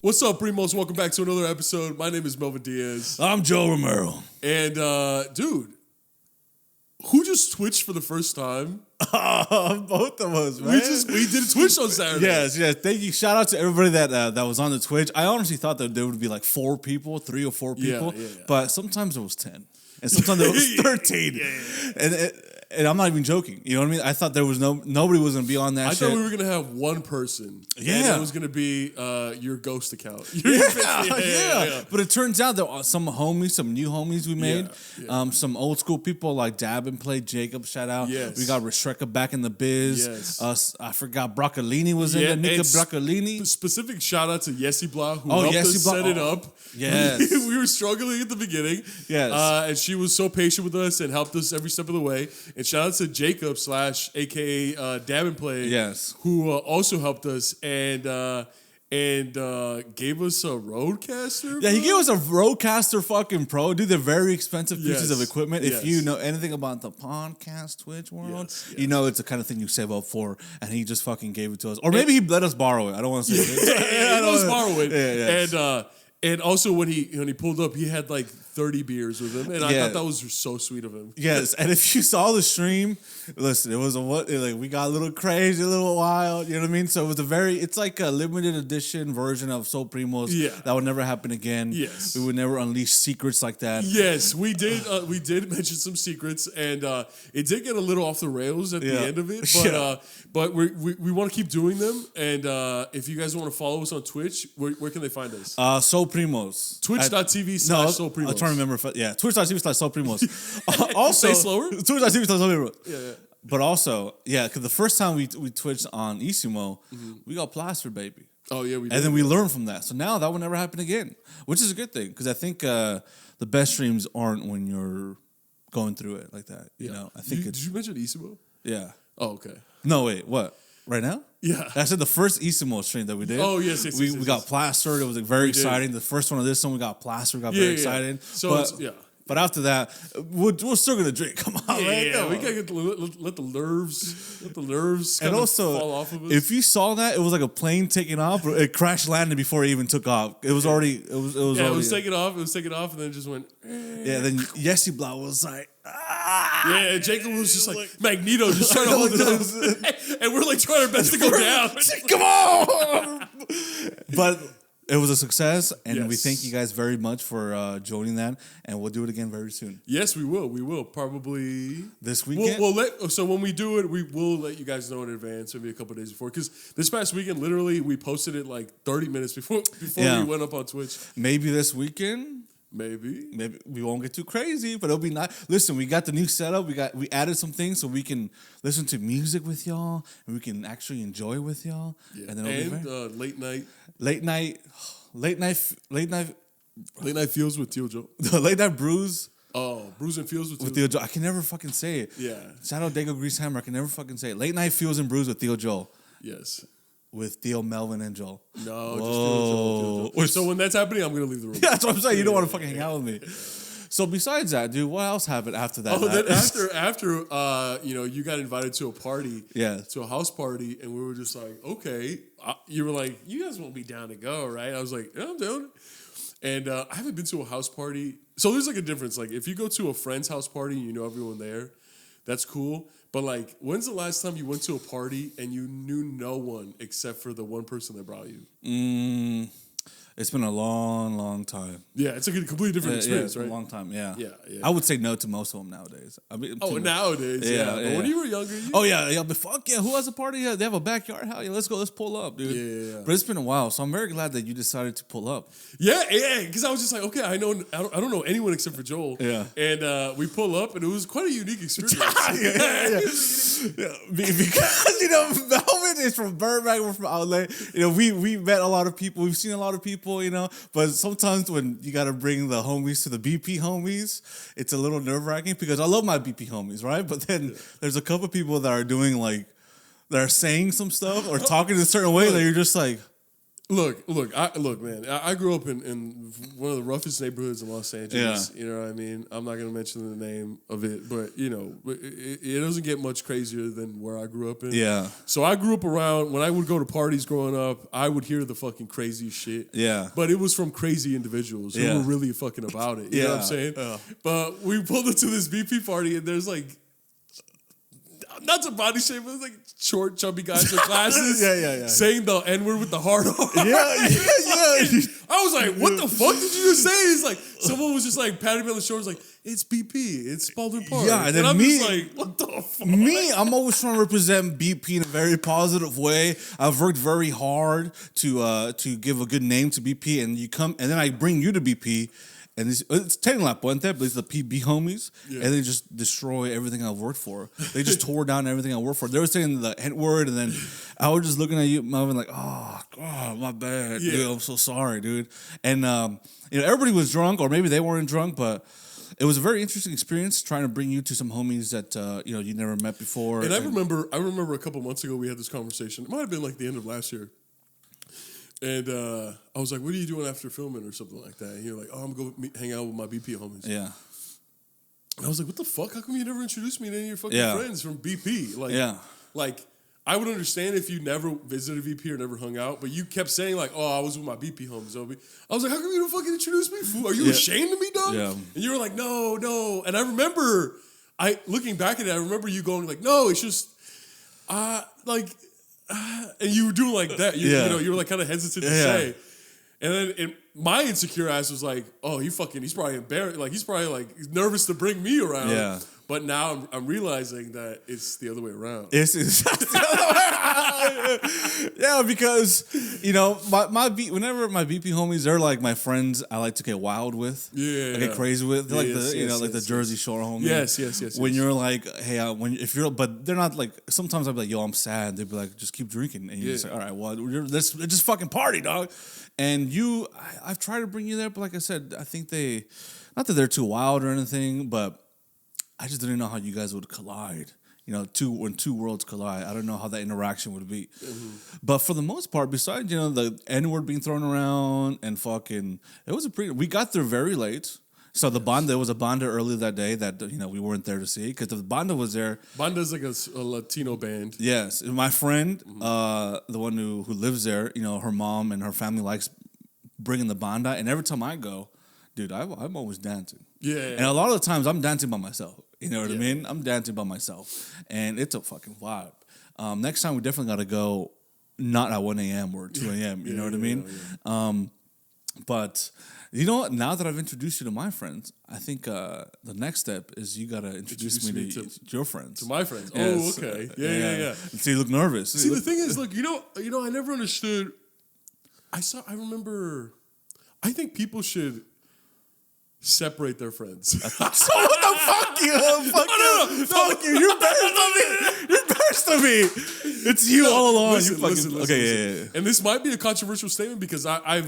What's up, Primos? Welcome back to another episode. My name is Melvin Diaz. I'm Joe Romero. And, dude, who just twitched for the first time? Both of us, man. We did a Twitch on Saturday. Yes. Thank you. Shout out to everybody that was on the Twitch. I honestly thought that there would be like 4 people, 3 or 4 people. Yeah. But sometimes it was 10. And sometimes it was 13. Yeah. And I'm not even joking. You know what I mean? I thought there was nobody was going to be on that shit. I thought we were going to have one person. Yeah. And it was going to be your ghost account. Yeah. But it turns out that some homies, some new homies we made, some old school people like Dab and Play, Jacob, shout out. Yes. We got Restreka back in the biz. Yes. I forgot Broccolini was in there. Nika Broccolini. Specific shout out to Yessi Blah, who helped us set it up. Yes. We were struggling at the beginning. Yes. And she was so patient with us and helped us every step of the way. And shout out to Jacob / aka Dab and Play, yes, who also helped us and gave us a Rodecaster. Yeah, he gave us a Rodecaster fucking Pro. Dude, they're very expensive pieces of equipment. If you know anything about the podcast Twitch world, you know it's the kind of thing you save up for. And he just fucking gave it to us, or maybe he let us borrow it. I don't want to say it. He let us borrow it. Yeah. And also when he pulled up, he had like 30 beers with him, and I thought that was so sweet of him. Yes, and if you saw the stream, listen, it was we got a little crazy, a little wild. You know what I mean? So it was it's like a limited edition version of SoulPrimos. Yeah, that would never happen again. Yes, we would never unleash secrets like that. Yes, we did. We did mention some secrets, and it did get a little off the rails at the end of it. But we want to keep doing them. And if you guys want to follow us on Twitch, where can they find us? SoulPrimos. Twitch.tv/SoulPrimos. I'm trying to remember. Twitch.tv/SoulPrimos. Also, say slower. Twitch.tv/SoulPrimos. Yeah. But also, because the first time we twitched on Isimo, we got plastered, baby. Oh yeah, we did. And then we learned from that. So now that will never happen again, which is a good thing because I think the best streams aren't when you're going through it like that. You know, I think did you mention Isimo? Yeah. Oh, okay. No, wait, what? Right now? Yeah. I said the first Isimo stream that we did. Oh, yes. We got plastered. It was very exciting. The first one of this one, we got plastered. We got very excited. So, But after that, we're still going to drink. Come on, man. Yeah, we got to let the nerves and also, fall off of us. If you saw that, it was like a plane taking off. It crash landed before it even took off. It was already... It was taking off. It was taking off, and then it just went... Yeah, then Yessi Blah was like... Yeah, Jacob was just like Magneto, just trying to hold it up. And we're like trying our best to go down. Come on! But... It was a success, and we thank you guys very much for joining that, and we'll do it again very soon. Yes, we will. We will probably this weekend. So when we do it, we will let you guys know in advance, maybe a couple of days before. Because this past weekend, literally, we posted it like 30 minutes before we went up on Twitch. Maybe this weekend. Maybe we won't get too crazy, but it'll be nice. Listen, we got the new setup. We added some things so we can listen to music with y'all and we can actually enjoy with y'all. Yeah. And then late night feels with Teal Joe. The late night brews. Oh, brews and feels with Theo Joe. I can never fucking say it. Yeah. Shout out Dago Grease Hammer. I can never fucking say it. Late night feels and brews with Theo Joe. Yes. With Theo, Melvin, and Joel. No, just Theo Joel. So when that's happening, I'm going to leave the room. Yeah, that's what I'm saying. You don't want to fucking hang out with me. So besides that, dude, what else happened after that? Oh, then after you got invited to a party. Yeah. To a house party, and we were just like, okay. You were like, you guys won't be down to go, right? I was like, yeah, I'm down. And I haven't been to a house party. So there's like a difference. Like if you go to a friend's house party and you know everyone there, that's cool. But like, when's the last time you went to a party and you knew no one except for the one person that brought you? It's been a long, long time. Yeah, it's a completely different experience, right? A long time, yeah. Yeah. I would say no to most of them nowadays. I mean, nowadays, yeah. But when you were younger, but fuck yeah, who has a party? Yeah, they have a backyard. Hell yeah, let's go, let's pull up, dude. Yeah. But it's been a while, so I'm very glad that you decided to pull up. Yeah, because I was just like, okay, I don't know anyone except for Joel. Yeah. And we pull up, and it was quite a unique experience. Because Melvin is from Burbank, we're from Outlet. We met a lot of people, we've seen a lot of people. But sometimes when you got to bring the homies to the BP homies, it's a little nerve-wracking because I love my BP homies, right? But then there's a couple people that are doing that are saying some stuff or talking in a certain way that you're just like, Look, man. I grew up in one of the roughest neighborhoods in Los Angeles. Yeah. You know what I mean? I'm not going to mention the name of it, but, it doesn't get much crazier than where I grew up in. Yeah. So I grew up around, when I would go to parties growing up, I would hear the fucking craziest shit. Yeah. But it was from crazy individuals who were really fucking about it. You know what I'm saying? But we pulled into this BP party, and there's like, not to body shame, but it's like short, chubby guys with glasses. yeah. Saying the N-word with the hard R. Yeah. I was like, what the fuck did you just say? It's like, someone was just like patting me on the shoulder, like, it's BP, it's Spalding Park. Yeah, and then I'm me, just like, what the fuck? I'm always trying to represent BP in a very positive way. I've worked very hard to give a good name to BP, and you come, and then I bring you to BP. And it's technically not Puente, but it's the PB homies. Yeah. And they just destroy everything I've worked for. They just tore down everything I worked for. They were saying the N word, and then I was just looking at you, Melvin, like, oh, God, my bad, dude. I'm so sorry, dude. And, everybody was drunk, or maybe they weren't drunk, but it was a very interesting experience trying to bring you to some homies that, you never met before. And I remember a couple months ago we had this conversation. It might have been like the end of last year. And I was like, what are you doing after filming or something like that? And you're like, oh, I'm going to hang out with my BP homies. Yeah. And I was like, what the fuck? How come you never introduced me to any of your fucking friends from BP? Like, I would understand if you never visited VP or never hung out, but you kept saying like, oh, I was with my BP homies. I was like, how come you don't fucking introduce me, fool? Are you ashamed of me, dog? Yeah. And you were like, no. And I remember, looking back at it, I remember you going like, no, it's just, and you were doing like that. You were like kind of hesitant to say. And then my insecure ass was like, oh, he's probably embarrassed. Like, he's probably like nervous to bring me around. Yeah. But now I'm realizing that it's the other way around. It's the other way around. Yeah, because, whenever my BP homies, they're like my friends I like to get wild with. Yeah. I get crazy with. They're like the Jersey Shore homies. Yes. When you're like, hey, but they're not like, sometimes I'll be like, yo, I'm sad. They'd be like, just keep drinking. And you're just like, all right, well, let's just fucking party, dog. And I've tried to bring you there, but like I said, I think not that they're too wild or anything, but I just didn't know how you guys would collide. When two worlds collide, I don't know how that interaction would be. Mm-hmm. But for the most part, besides, the N-word being thrown around and fucking, we got there very late. So there was a banda earlier that day that, we weren't there to see because the banda was there. Banda's like a Latino band. Yes. My friend, the one who lives there, her mom and her family likes bringing the banda. And every time I go, dude, I'm always dancing. Yeah. And a lot of the times I'm dancing by myself. You know what I mean? I'm dancing by myself. And it's a fucking vibe. Next time we definitely got to go not at 1 a.m. or 2 a.m. You know what I mean? Yeah. But, now that I've introduced you to my friends, I think the next step is you got to introduce me to your friends. To my friends. Yes. Oh, okay. Yeah. So you look nervous. See, the thing is, look, I never understood. I think people should separate their friends. So what the fuck you? Fuck you. You're embarrassed of me. It's you all along. Listen. Yeah. And this might be a controversial statement because I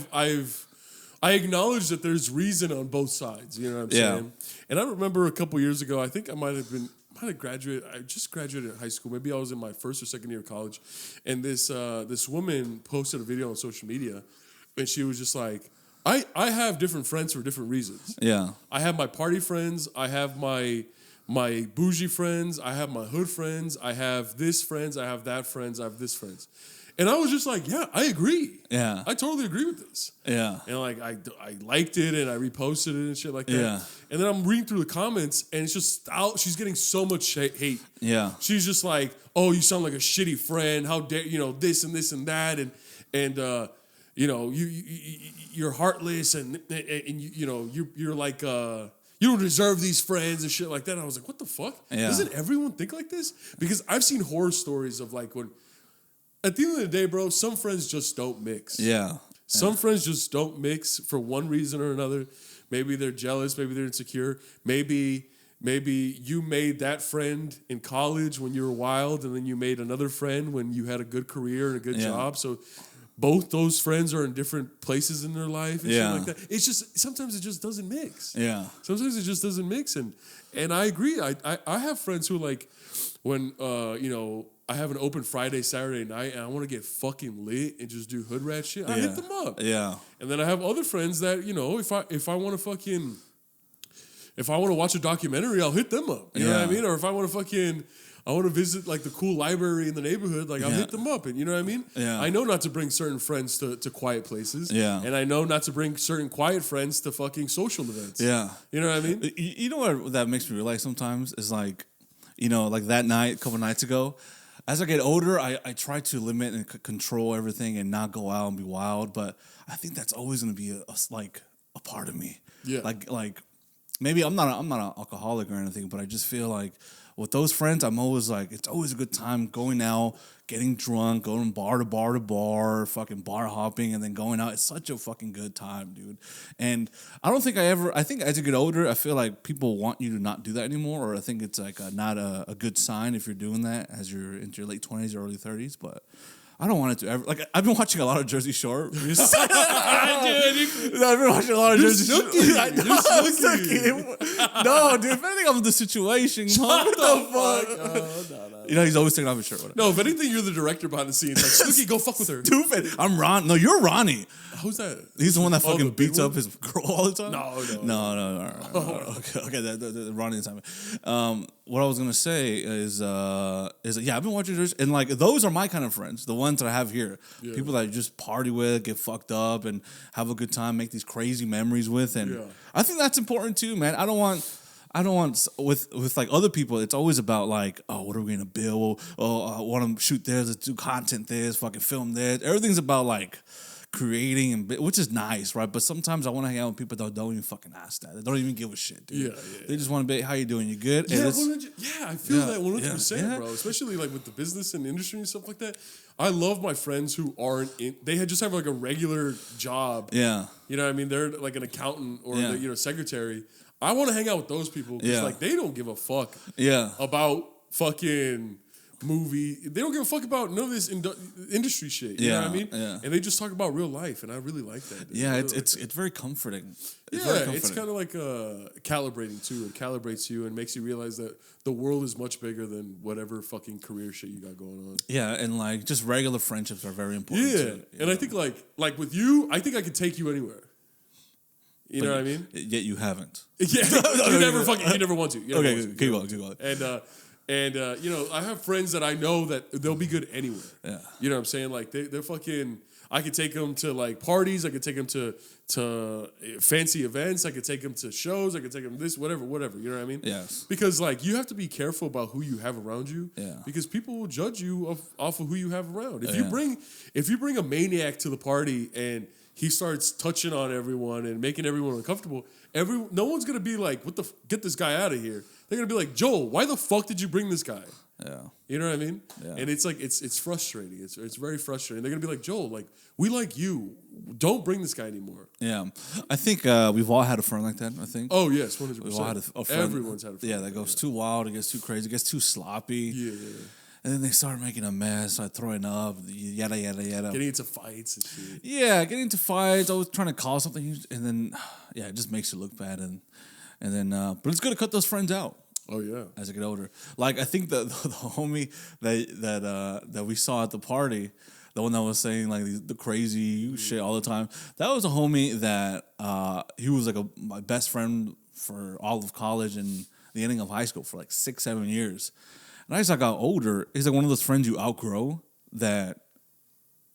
acknowledge that there's reason on both sides. You know what I'm saying? And I remember a couple years ago, I think I might have graduated. I just graduated high school. Maybe I was in my first or second year of college. And this woman posted a video on social media, and she was just like, I have different friends for different reasons. Yeah. I have my party friends. I have my bougie friends. I have my hood friends. I have this friends. I have that friends. I have this friends. And I was just like, yeah, I agree. Yeah. I totally agree with this. Yeah. And like, I liked it and I reposted it and shit like that. Yeah. And then I'm reading through the comments and it's just she's getting so much hate. Yeah. She's just like, oh, you sound like a shitty friend. How dare, this and this and that. And you're heartless and you're like, you don't deserve these friends and shit like that. And I was like, what the fuck? Yeah. Doesn't everyone think like this? Because I've seen horror stories of like when, at the end of the day, bro, some friends just don't mix. Yeah. Some friends just don't mix for one reason or another. Maybe they're jealous. Maybe they're insecure. Maybe you made that friend in college when you were wild, and then you made another friend when you had a good career and a good job. So both those friends are in different places in their life and shit like that. It's just, sometimes it just doesn't mix. Yeah. Sometimes it just doesn't mix. And I agree. I have friends who like, when, I have an open Friday, Saturday night, and I want to get fucking lit and just do hood rat shit, I hit them up. Yeah. And then I have other friends that, you know, if I want to watch a documentary, I'll hit them up. You know what I mean? Or if I want to visit like the cool library in the neighborhood, like I'll hit them up, and you know what I mean? Yeah. I know not to bring certain friends to quiet places. Yeah. And I know not to bring certain quiet friends to fucking social events. Yeah. You know what I mean? You know what that makes me realize sometimes is like, you know, like that night, a couple nights ago, as I get older, I try to limit and control everything and not go out and be wild. But I think that's always going to be a part of me. Yeah. Like maybe I'm not an alcoholic or anything, but I just feel like with those friends, I'm always like, it's always a good time going out, getting drunk, going bar to bar to bar, fucking bar hopping, and then going out. It's such a fucking good time, dude. And I think as you get older, I feel like people want you to not do that anymore, or I think it's like not a good sign if you're doing that as you're into your late 20s or early 30s, but I don't want it to ever. Like, I've been watching a lot of Jersey Shore. I've been watching a lot of Jersey Shore. No, dude. If anything, I'm in the situation. What the fuck? No. You know, he's always taking off his shirt. Whatever. No, if anything, you're the director behind the scenes. Like, Snooki, go fuck with her. Stupid. I'm Ron. No, you're Ronnie. Who's that? He's the one that fucking beats up his girl all the time? No. Okay, the Ronnie time. What I was gonna say is yeah, I've been watching this, and like those are my kind of friends, the ones that I have here. Yeah. People that I just party with, get fucked up, and have a good time, make these crazy memories with, and I think that's important too, man. I don't want with like other people. It's always about like, oh, what are we gonna build? Oh, I want to shoot this, let's do content this, fucking film this. Everything's about like creating, and which is nice, right? But sometimes I want to hang out with people that don't even fucking ask that. They don't even give a shit, dude. Yeah. They just want to be, how you doing? You good? Yeah, I feel that 100%, bro. Especially like with the business and industry and stuff like that. I love my friends who aren't in, just have like a regular job. Yeah. You know what I mean? They're like an accountant or secretary. I want to hang out with those people because like they don't give a fuck about fucking movie. They don't give a fuck about none of this industry shit. You know what I mean? Yeah. And they just talk about real life, and I really like that. Yeah, it's very comforting. It's kind of like calibrating too. It calibrates you and makes you realize that the world is much bigger than whatever fucking career shit you got going on. Yeah, and like just regular friendships are very important. Yeah, too, and I think like with you, I think I could take you anywhere. You know what I mean? Yet you haven't. Yeah, you never want to. Keep going. And you know, I have friends that I know that they'll be good anywhere. Yeah. You know what I'm saying? Like they're fucking. I could take them to like parties. I could take them to fancy events. I could take them to shows. I could take them this, whatever. You know what I mean? Yes. Because like you have to be careful about who you have around you. Yeah. Because people will judge you off of who you have around. If you bring a maniac to the party and he starts touching on everyone and making everyone uncomfortable, no one's gonna be like, get this guy out of here. They're gonna be like, Joel, why the fuck did you bring this guy? Yeah. You know what I mean? Yeah. And it's like it's frustrating. It's very frustrating. They're gonna be like, Joel, like, we like you. Don't bring this guy anymore. Yeah. I think we've all had a friend like that, I think. Oh yes, 100%. We've all had a friend. Everyone's had a friend. Yeah, that goes too wild, it gets too crazy, it gets too sloppy. Yeah. And then they start making a mess, start throwing up, yada, yada, yada. Getting into fights and shit. Yeah, getting into fights, always trying to cause something. And then, yeah, it just makes you look bad. And then, but it's good to cut those friends out. Oh, yeah. As I get older. Like, I think the homie that we saw at the party, the one that was saying, like, the crazy shit all the time, that was a homie that he was, like, my best friend for all of college and the ending of high school for, like, 6-7 years. And as I got older, he's like one of those friends you outgrow that,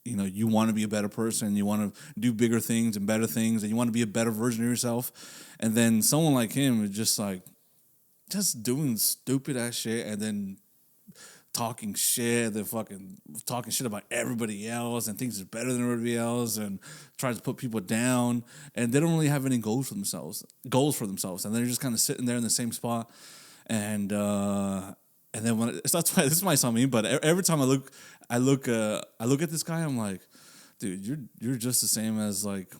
you know, you want to be a better person, you want to do bigger things and better things, and you want to be a better version of yourself. And then someone like him is just like, just doing stupid ass shit and then talking shit, then fucking talking shit about everybody else and thinks it's better than everybody else and tries to put people down. And they don't really have any goals for themselves. And they're just kind of sitting there in the same spot. And then that's why this might sound mean, but every time I look at this guy, I'm like, dude, you're just the same as like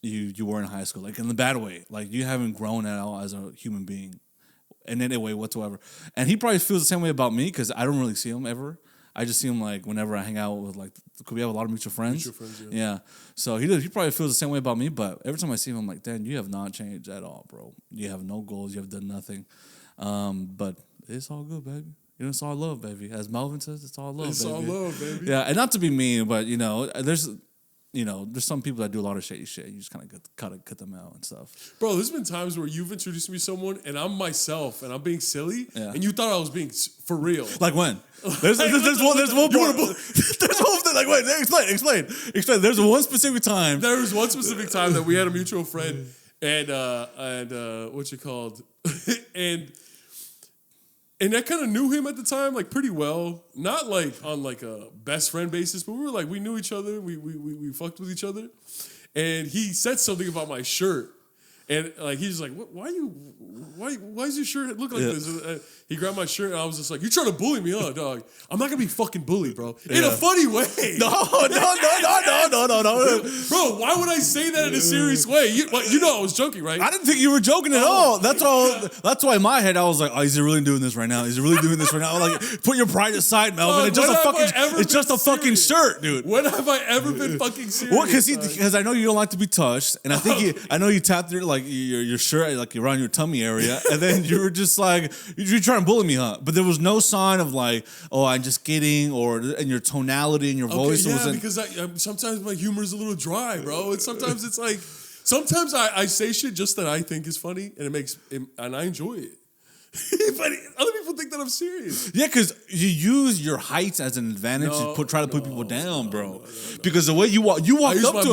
you were in high school, like in the bad way. Like you haven't grown at all as a human being in any way whatsoever. And he probably feels the same way about me because I don't really see him ever. I just see him like whenever I hang out with like, we have a lot of mutual friends. Yeah. So he probably feels the same way about me, but every time I see him, I'm like, Dan, you have not changed at all, bro. You have no goals. You have done nothing. But it's all good, baby. You know, it's all love, baby. As Melvin says, it's all love, It's baby. all love, baby. Yeah, and not to be mean, but there's some people that do a lot of shady shit. You just kind of gotta cut them out and stuff. Bro, there's been times where you've introduced me to someone and I'm myself and I'm being silly, and you thought I was being for real. Like when? There's one part. There's one thing. Like wait, explain. There's one specific time. There was one specific time that we had a mutual friend and what's it called? And I kind of knew him at the time, like pretty well. Not like on like a best friend basis, but we knew each other. We fucked with each other. And he said something about my shirt. And like he's like, why does your shirt look like this? He grabbed my shirt and I was just like, you're trying to bully me, huh, dog? I'm not gonna be fucking bullied, bro. In a funny way. No. Bro, why would I say that in a serious way? You know I was joking, right? I didn't think you were joking at all. That's why in my head I was like, oh, is he really doing this right now? Is he really doing this right now? Like, put your pride aside, Melvin. It's just a fucking shirt, dude. When have I ever been fucking serious? Well, because I know you don't like to be touched, and I think I know you tapped your shirt like around your tummy area, and then you were just like, you're trying to bully me, huh? But there was no sign of like, oh, I'm just kidding, and your tonality and your voice wasn't. Because sometimes my humor is a little dry, bro. And sometimes it's like, sometimes I say shit just that I think is funny, and I enjoy it. But other people think that I'm serious. Yeah, because you use your height as an advantage to try to put people down, bro. Because the way you walked up to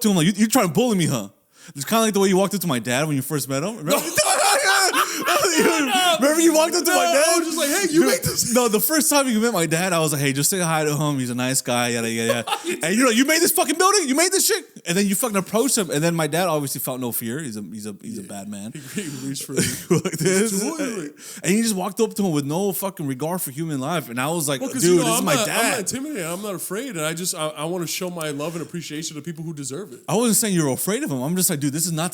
him like, you're trying to bully me, huh? It's kind of like the way you walked up to my dad when you first met him. Remember? Remember you walked up to my dad? I was just like, hey, you make this. No, the first time you met my dad, I was like, hey, just say hi to him. He's a nice guy, yada, yada, yada. And you made this fucking building? You made this shit? And then you fucking approached him. And then my dad obviously felt no fear. He's a bad man. He reached for me. Like this. And he just walked up to him with no fucking regard for human life. And I was like, dude, this is my dad. I'm not intimidated. I'm not afraid. And I want to show my love and appreciation to people who deserve it. I wasn't saying you're afraid of him. I'm just like, dude, this is not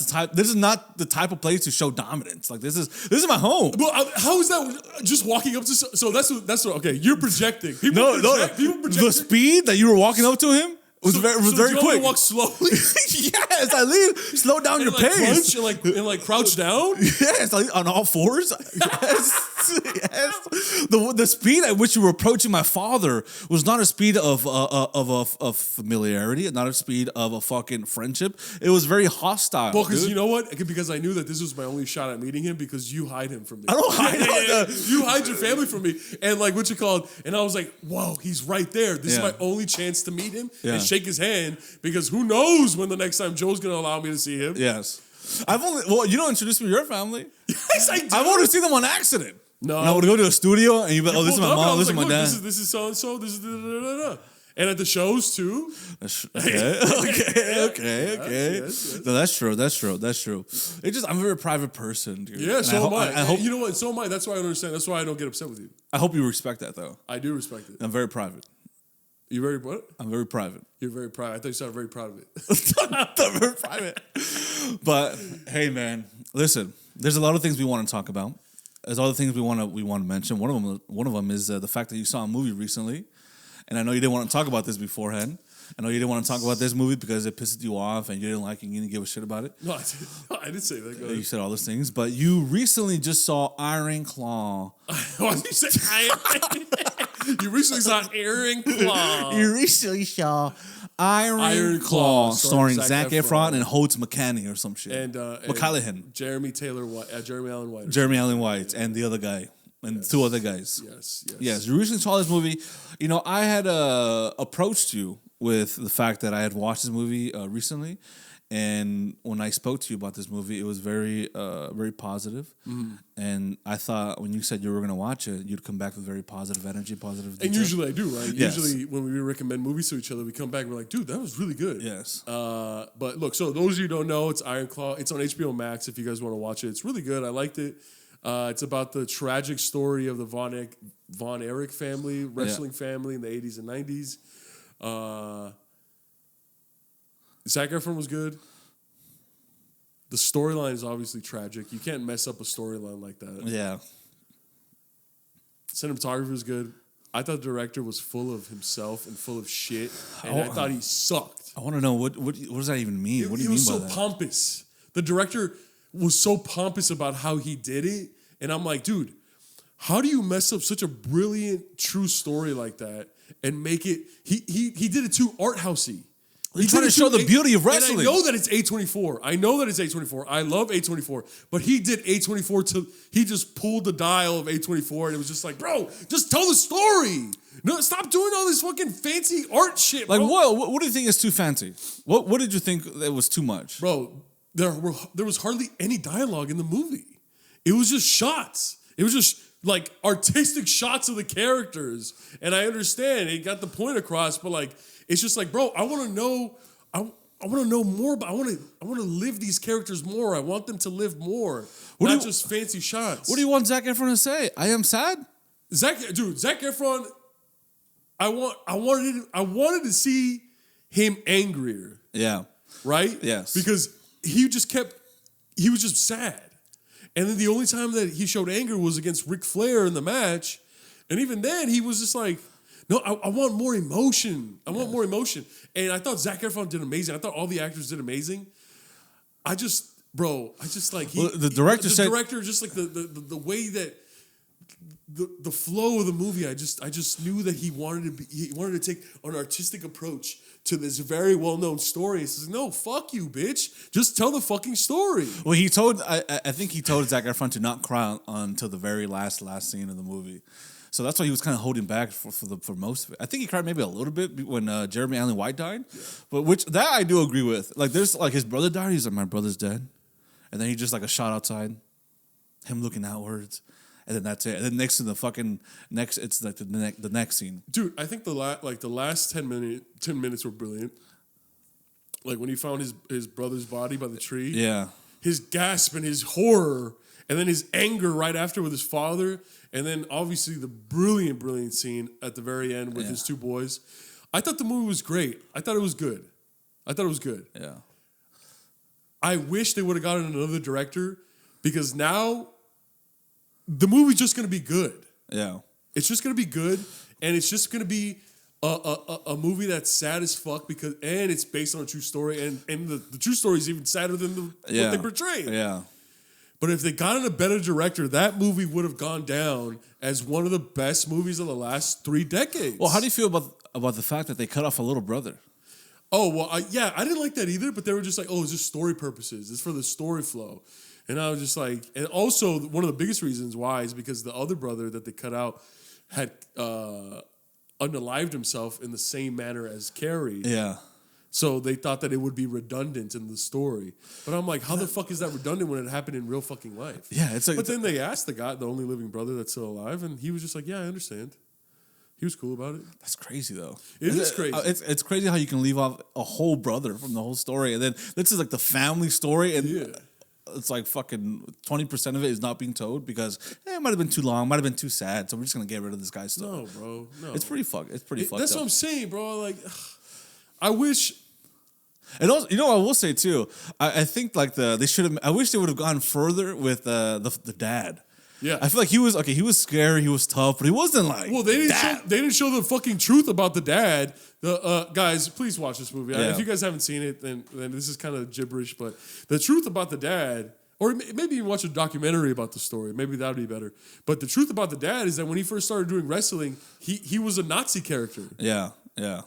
the type of place to show dominance. Like this is my home. Well, how is that just walking up to? So that's okay. You're projecting. People project. The speed that you were walking up to him was very quick. Walk slowly. Yes, I lead. Slow down your pace. Crunch and crouch down. Yes, like on all fours. Yes. The speed at which you were approaching my father was not a speed of familiarity, not a speed of a fucking friendship. It was very hostile. Well, because you know what? Because I knew that this was my only shot at meeting him. Because you hide him from me. I don't hide him. You hide your family from me, and like what you called. And I was like, whoa, he's right there. This is my only chance to meet him and shake his hand. Because who knows when the next time Joe's gonna allow me to see him? Yes. You don't introduce me to your family. Yes, I do. I've only seen them on accident. No. And I would go to a studio and you'd be like, oh, this is my mom, this is my dad. This is so and so, this is da-da-da-da-da. And at the shows too. Okay. Yes. No, that's true. It's just I'm a very private person, dude. Yeah, so am I. I hope, you know what? So am I. That's why I don't understand. That's why I don't get upset with you. I hope you respect that, though. I do respect it. I'm very private. You very what? I'm very private. You're very proud. I thought you sounded very proud of it. I'm very private. But hey, man, listen. There's a lot of things we want to talk about. There's other things we want to mention. One of them is the fact that you saw a movie recently, and I know you didn't want to talk about this beforehand. I know you didn't want to talk about this movie because it pissed you off and you didn't like it and you didn't give a shit about it. No, I didn't say that. You said all those things, but you recently just saw Iron Claw. Why did you say Iron? You recently saw Iron Claw. You recently saw Iron Claw, starring Zac Efron and Holtz McCanny or some shit. And McCallaghan. Jeremy Allen White. Jeremy Allen White and the other guy. And two other guys. Yes. You recently saw this movie. You know, I had approached you with the fact that I had watched this movie recently. And when I spoke to you about this movie, it was very, very positive. Mm-hmm. And I thought when you said you were going to watch it, you'd come back with very positive energy, positive detail. And usually I do, right? Yes. Usually when we recommend movies to each other, we come back and we're like, dude, that was really good. Yes. But look, so those of you who don't know, it's Iron Claw. It's on HBO Max if you guys want to watch it. It's really good. I liked it. It's about the tragic story of the Von Erich family, wrestling family in the 80s and 90s. Zac Efron was good. The storyline is obviously tragic. You can't mess up a storyline like that. Yeah. Cinematography was good. I thought the director was full of himself and full of shit, and I thought he sucked. I want to know, what does that even mean? What do you mean by that? He was so pompous. The director was so pompous about how he did it, and I'm like, dude, how do you mess up such a brilliant true story like that and make it? He did it too art housey. He's trying to show the beauty of wrestling. And I know that it's A24. I love A24. But he did A24 he just pulled the dial of A24 and it was just like, bro, just tell the story. No, stop doing all this fucking fancy art shit, bro. Like what do you think is too fancy? What did you think that was too much? Bro, there was hardly any dialogue in the movie. It was just shots. It was just like artistic shots of the characters. And I understand it got the point across, but like it's just like, bro, I want to know. I want to know more. But I want to live these characters more. I want them to live more, not just fancy shots. What do you want Zac Efron to say? I am sad. Zac Efron. I wanted to see him angrier. Yeah. Right. Yes. Because he was just sad, and then the only time that he showed anger was against Ric Flair in the match, and even then he was just like. No, I want more emotion. I want more emotion. And I thought Zac Efron did amazing. I thought all the actors did amazing. The director just like the way that the flow of the movie, I just knew that he wanted to take an artistic approach to this very well-known story. He says, no, fuck you, bitch. Just tell the fucking story. Well, I think he told Zac Efron to not cry until the very last scene of the movie. So that's why he was kind of holding back for most of it. I think he cried maybe a little bit when Jeremy Allen White died, but that I do agree with. Like, there's like his brother died. He's like, my brother's dead, and then he just like a shot outside, him looking outwards, and then that's it. And then next to the fucking next, it's like the next scene. Dude, I think the last 10 minutes were brilliant. Like when he found his brother's body by the tree. Yeah, his gasp and his horror, and then his anger right after with his father. And then, obviously, the brilliant scene at the very end with his two boys. I thought the movie was great. I thought it was good. Yeah. I wish they would have gotten another director because now the movie's just going to be good. Yeah. It's just going to be good, and it's just going to be a movie that's sad as fuck and it's based on a true story, and the true story is even sadder than what they portray. Yeah. But if they got in a better director, that movie would have gone down as one of the best movies of the last 3 decades. Well, how do you feel about the fact that they cut off a little brother? Oh, well, I didn't like that either, but they were just like, oh, it's just story purposes. It's for the story flow. And I was just like, and also one of the biggest reasons why is because the other brother that they cut out had unalived himself in the same manner as Carrie. Yeah. So they thought that it would be redundant in the story. But I'm like, how the fuck is that redundant when it happened in real fucking life? Yeah, it's like. But then they asked the only living brother that's still alive, and he was just like, yeah, I understand. He was cool about it. That's crazy, though. It is crazy. It's crazy how you can leave off a whole brother from the whole story, and then this is like the family story, and it's like fucking 20% of it is not being told because it might have been too long, might have been too sad, so we're just gonna get rid of this guy's stuff. No, bro, no. It's pretty fucked. It's pretty fucked. That's up. what I'm saying, bro. Like, I wish. And also, you know what I will say too? I think like they should have. I wish they would have gone further with the dad. Yeah, I feel like he was scary, he was tough, but he wasn't like. Well, they didn't show the fucking truth about the dad. The guys, please watch this movie. Yeah. If you guys haven't seen it, then this is kind of gibberish. But the truth about the dad, or maybe even watch a documentary about the story. Maybe that would be better. But the truth about the dad is that when he first started doing wrestling, he was a Nazi character. Yeah, yeah.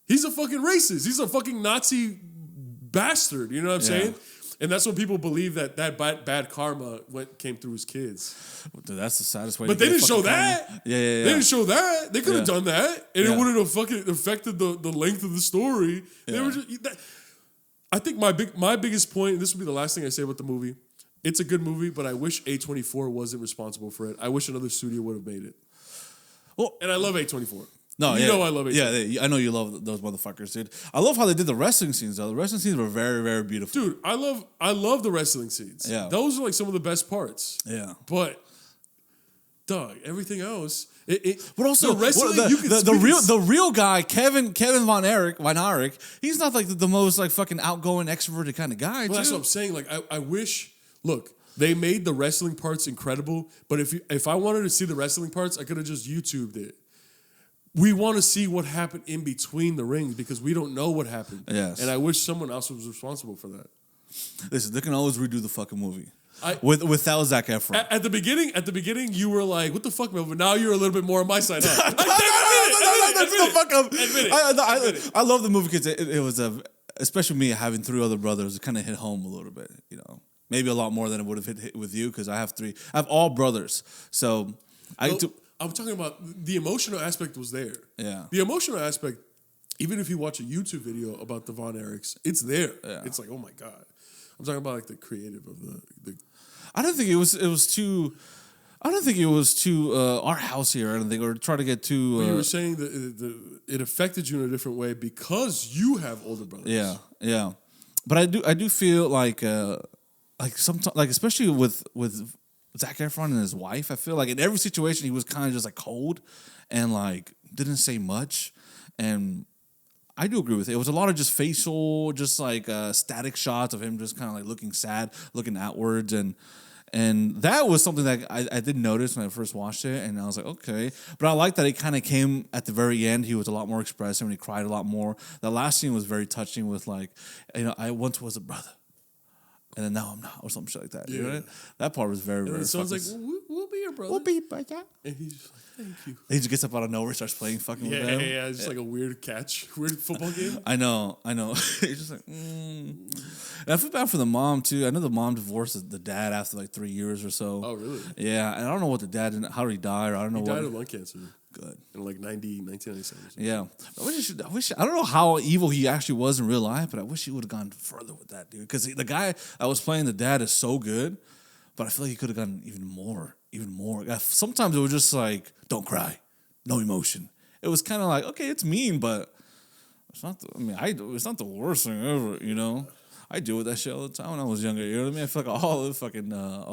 He's a fucking racist. He's a fucking Nazi bastard. You know what I'm saying? And that's what people believe that bad karma came through his kids. Dude, that's the saddest way. But they didn't show that. Yeah. They didn't show that. They could have done that, and it wouldn't have fucking affected the length of the story. They were just. I think my biggest point, and this will be the last thing I say about the movie. It's a good movie, but I wish A24 wasn't responsible for it. I wish another studio would have made it. Well, and I love A24. No, you know I love it. Yeah, I know you love those motherfuckers, dude. I love how they did the wrestling scenes, though. The wrestling scenes were very, very beautiful. Dude, I love the wrestling scenes. Yeah. Those are like some of the best parts. Yeah. But, dog, everything else. But also, the wrestling, the real guy, Kevin Von Erich, he's not like the most like fucking outgoing, extroverted kind of guy. Well, that's what I'm saying. Like, I wish. Look, they made the wrestling parts incredible, but if I wanted to see the wrestling parts, I could have just YouTubed it. We want to see what happened in between the rings because we don't know what happened. Yes. And I wish someone else was responsible for that. Listen, they can always redo the fucking movie. without Zac Efron. At the beginning, you were like, "What the fuck, Melvin?" Now you're a little bit more on my side. Huh? Admit it. I love the movie because it was especially me having 3 other brothers. It kind of hit home a little bit, you know. Maybe a lot more than it would have hit with you because I have 3. I have all brothers, so I'm talking about the emotional aspect was there. Yeah, the emotional aspect. Even if you watch a YouTube video about the Von Erichs, it's there. Yeah. It's like, oh my god. I'm talking about like the creative of the. I don't think it was too. I don't think it was too our house here or anything, or try to get too. You were saying that it affected you in a different way because you have older brothers. Yeah. But I do feel like sometimes, like especially with Zac Efron and his wife, I feel like in every situation he was kind of just like cold and like didn't say much, and I do agree with it. It was a lot of just facial, just like static shots of him just kind of like looking sad, looking outwards, and that was something that I did notice when I first watched it, and I was like, okay. But I like that it kind of came at the very end. He was a lot more expressive, and he cried a lot more. The last scene was very touching with like, you know, I once was a brother, and then now I'm not, or some shit like that. Yeah. You know what I mean? That part was very, very. And it sounds like we'll be your brother. We'll be brother. And he's just like, thank you. He just gets up out of nowhere, starts playing fucking with them. Yeah. It's just like a weird catch, weird football game. I know. He's just like, And I feel bad for the mom too. I know the mom divorced the dad after like 3 years or so. Oh, really? Yeah, and I don't know what the dad did. How did he die? Or I don't know. He died of lung cancer. Good. In like 1997. Yeah. I wish. I don't know how evil he actually was in real life, but I wish he would have gone further with that dude. Because the guy that was playing the dad is so good, but I feel like he could have gone even more. Sometimes it was just like, don't cry, no emotion. It was kind of like, okay, it's mean, but it's not. It's not the worst thing ever, you know. I deal with that shit all the time when I was younger. You know what I mean? I feel like a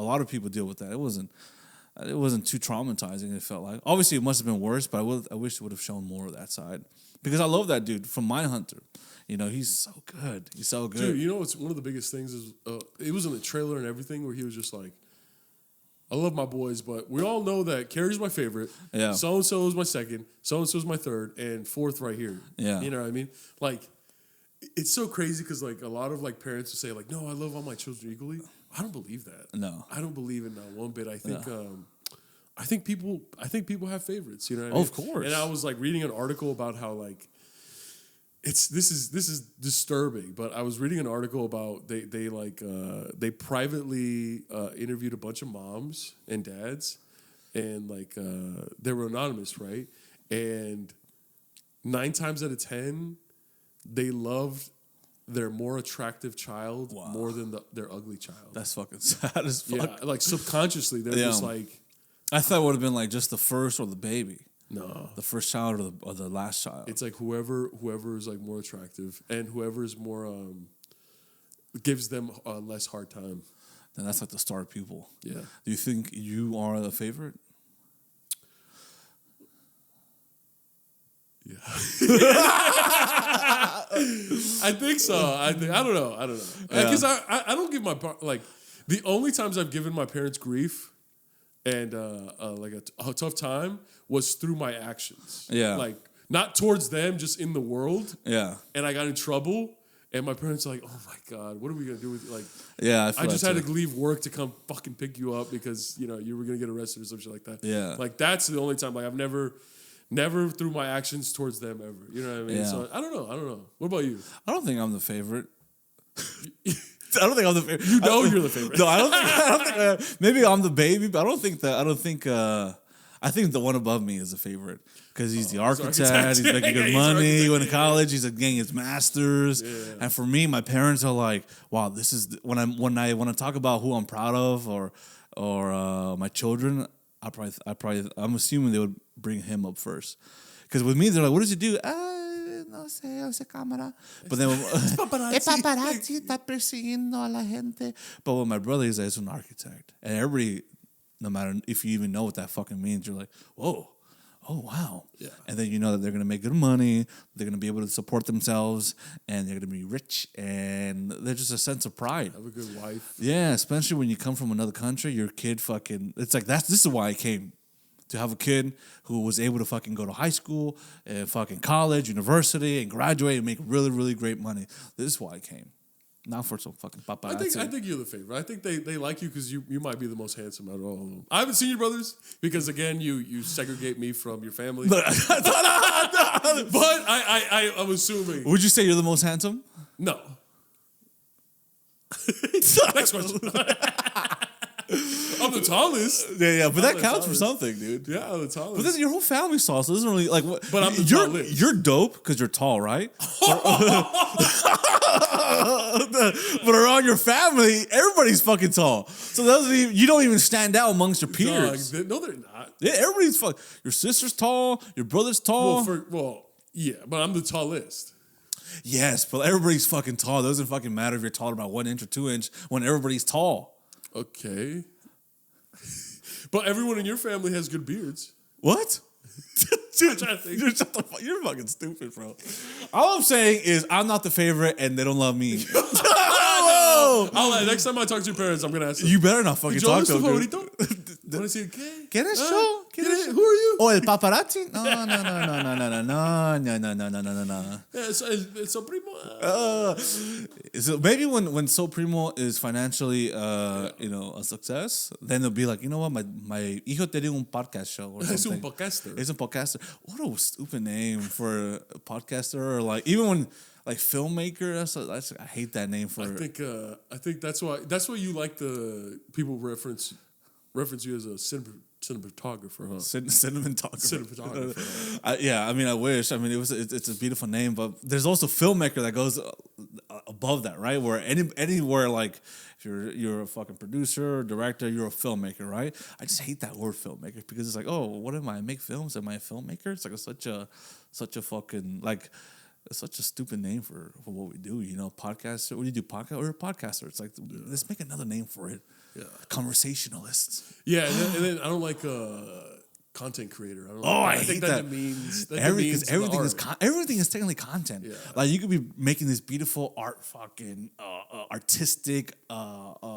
lot of people deal with that. It wasn't too traumatizing. It felt like obviously it must have been worse, but I wish it would have shown more of that side because I love that dude from Mindhunter. You know, he's so good. Dude, you know what's one of the biggest things is it was in the trailer and everything where he was just like, I love my boys, but we all know that Carrie's my favorite. Yeah. So and so is my second. So and so is my third, and fourth right here. Yeah. You know what I mean? Like, it's so crazy because like a lot of like parents will say like, no, I love all my children equally. I don't believe that. No, I don't believe in that one bit. I think people have favorites. You know what I mean? Oh, of course. And I was like reading an article about how like. This is disturbing, but I was reading an article about they privately interviewed a bunch of moms and dads, and like they were anonymous, right? And 9 times out of 10, they loved their more attractive child more than their ugly child. That's fucking sad as fuck. Yeah, like subconsciously they're just like. I thought it would have been like just the first or the baby. No, the first child or the last child. It's like whoever is like more attractive and whoever is more gives them a less hard time. Then that's like the star pupil. Yeah. Do you think you are the favorite? Yeah. I think so. I don't know. Because I don't give my like the only times I've given my parents grief and like a tough time was through my actions. Yeah. Like not towards them, just in the world. Yeah. And I got in trouble and my parents are like, oh my God, what are we going to do with you? Like, yeah, I just had to leave work to come fucking pick you up because, you know, you were going to get arrested or some shit like that. Yeah. Like that's the only time, like I've never through my actions towards them ever. You know what I mean? Yeah. So I don't know. What about you? I don't think I'm the favorite. I don't think I'm the favorite. You know you're the favorite. No, I don't think maybe I'm the baby, but I don't think I think the one above me is the favorite because he's the architect. He's making good money. He went to college. He's getting his master's. Yeah. And for me, my parents are like, "Wow, this is when I want to talk about who I'm proud of or my children. I'm assuming they would bring him up first because with me, they're like, "What does he do?" No sé, hace cámara. But then, paparazzi está persiguiendo a la gente. But with my brother, he's an architect, and everybody. No matter if you even know what that fucking means, you're like, whoa, oh, wow. Yeah. And then you know that they're going to make good money, they're going to be able to support themselves, and they're going to be rich, and there's just a sense of pride. Have a good wife. Yeah, especially when you come from another country, your kid fucking, it's like, this is why I came. To have a kid who was able to fucking go to high school, fucking college, university, and graduate and make really, really great money. This is why I came. Not for some fucking paparazzi. I think you're the favorite. I think they like you because you might be the most handsome out of all of them. I haven't seen your brothers because again you segregate me from your family. But I'm assuming. Would you say you're the most handsome? No. Next question. I'm the tallest. Yeah, but that counts for something, dude. Yeah, I'm the tallest. But then your whole family's tall, so it doesn't really like. What, but I'm the tallest. You're dope because you're tall, right? But around your family, everybody's fucking tall. So you don't even stand out amongst your peers. No, they're not. Yeah, everybody's fuck. Your sister's tall. Your brother's tall. Yeah, but I'm the tallest. Yes, but everybody's fucking tall. It doesn't fucking matter if you're taller by 1 inch or 2 inch when everybody's tall. Okay. But everyone in your family has good beards. What? Dude, you're fucking stupid, bro. All I'm saying is I'm not the favorite and they don't love me. Next time I talk to your parents, I'm going to ask them. You better not fucking talk to them. Want to see qué? ¿Quieres show? Who are you? Oh, el paparazzi? No. Yeah, it's SoulPrimos. So maybe when SoulPrimos is financially, a success, then they'll be like, you know what, my hijo tiene un podcast show or something. Es un podcaster. It's a podcaster. What a stupid name for a podcaster, or like even when like filmmaker. I hate that name for. I think that's why you like the people reference you as a cinematographer, huh? Cinematographer. I mean, I wish. I mean, it's a beautiful name, but there's also filmmaker that goes above that, right? Where anywhere, like if you're a fucking producer or director, you're a filmmaker, right? I just hate that word filmmaker because it's like, oh, what am I? I make films? Am I a filmmaker? It's like such a fucking like. It's such a stupid name for what we do, podcaster. What do you do, podcast? We're a podcaster. It's like, let's make another name for it. Yeah. Conversationalists. Yeah, and then I don't like content creator. I hate that. Everything is technically content. Yeah. Like you could be making this beautiful artistic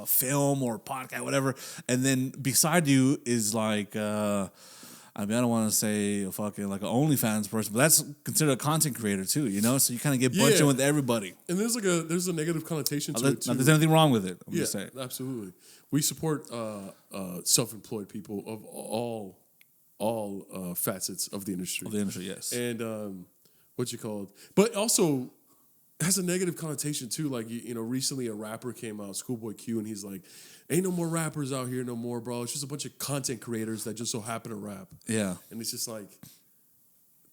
film or podcast, whatever, and then beside you is like. I don't want to say a fucking like an OnlyFans person, but that's considered a content creator too, So you kind of get bunching with everybody. And there's a negative connotation to it too. There's anything wrong with it. I'm just saying. Absolutely. We support self-employed people of all facets of the industry. Yes. And but also has a negative connotation too. Like recently a rapper came out, Schoolboy Q, and he's like, "Ain't no more rappers out here no more, bro. It's just a bunch of content creators that just so happen to rap." Yeah. And it's just like,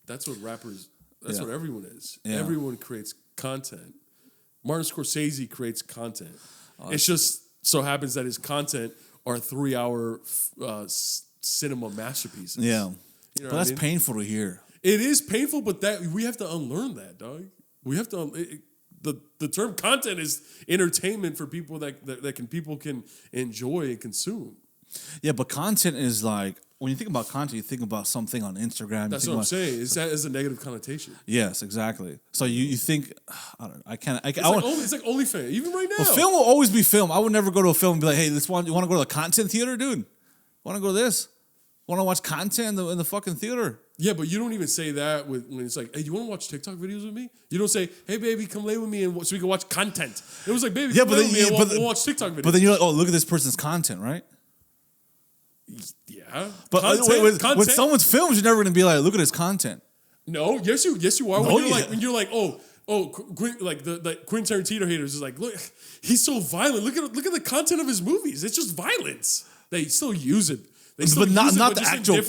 that's what rappers. That's what everyone is. Yeah. Everyone creates content. Martin Scorsese creates content. It's just so happens that his content are 3-hour cinema masterpieces. Yeah. But that's painful to hear. It is painful, but we have to unlearn that, dog. We have to. The term content is entertainment for people that people can enjoy and consume. Yeah, but content is like when you think about content, you think about something on Instagram. That's what I'm saying. It's that as a negative connotation. Yes, exactly. So you think I don't know. I can't. It's like OnlyFans, even right now. But film will always be film. I would never go to a film and be like, "Hey, you want to go to the content theater, dude? Want to go to this? Want to watch content in the fucking theater?" Yeah, but you don't even say that when it's like, "Hey, you want to watch TikTok videos with me?" You don't say, "Hey, baby, come lay with me so we can watch content." It was like, "Baby, come lay with me and we'll watch TikTok videos." But then you're like, "Oh, look at this person's content, right?" Yeah, but with someone's films, you're never gonna be like, "Look at his content." No, yes you are. When you're like, oh, like the Quentin Tarantino haters is like, look, he's so violent. Look at the content of his movies. It's just violence. They still use it. But not the actual,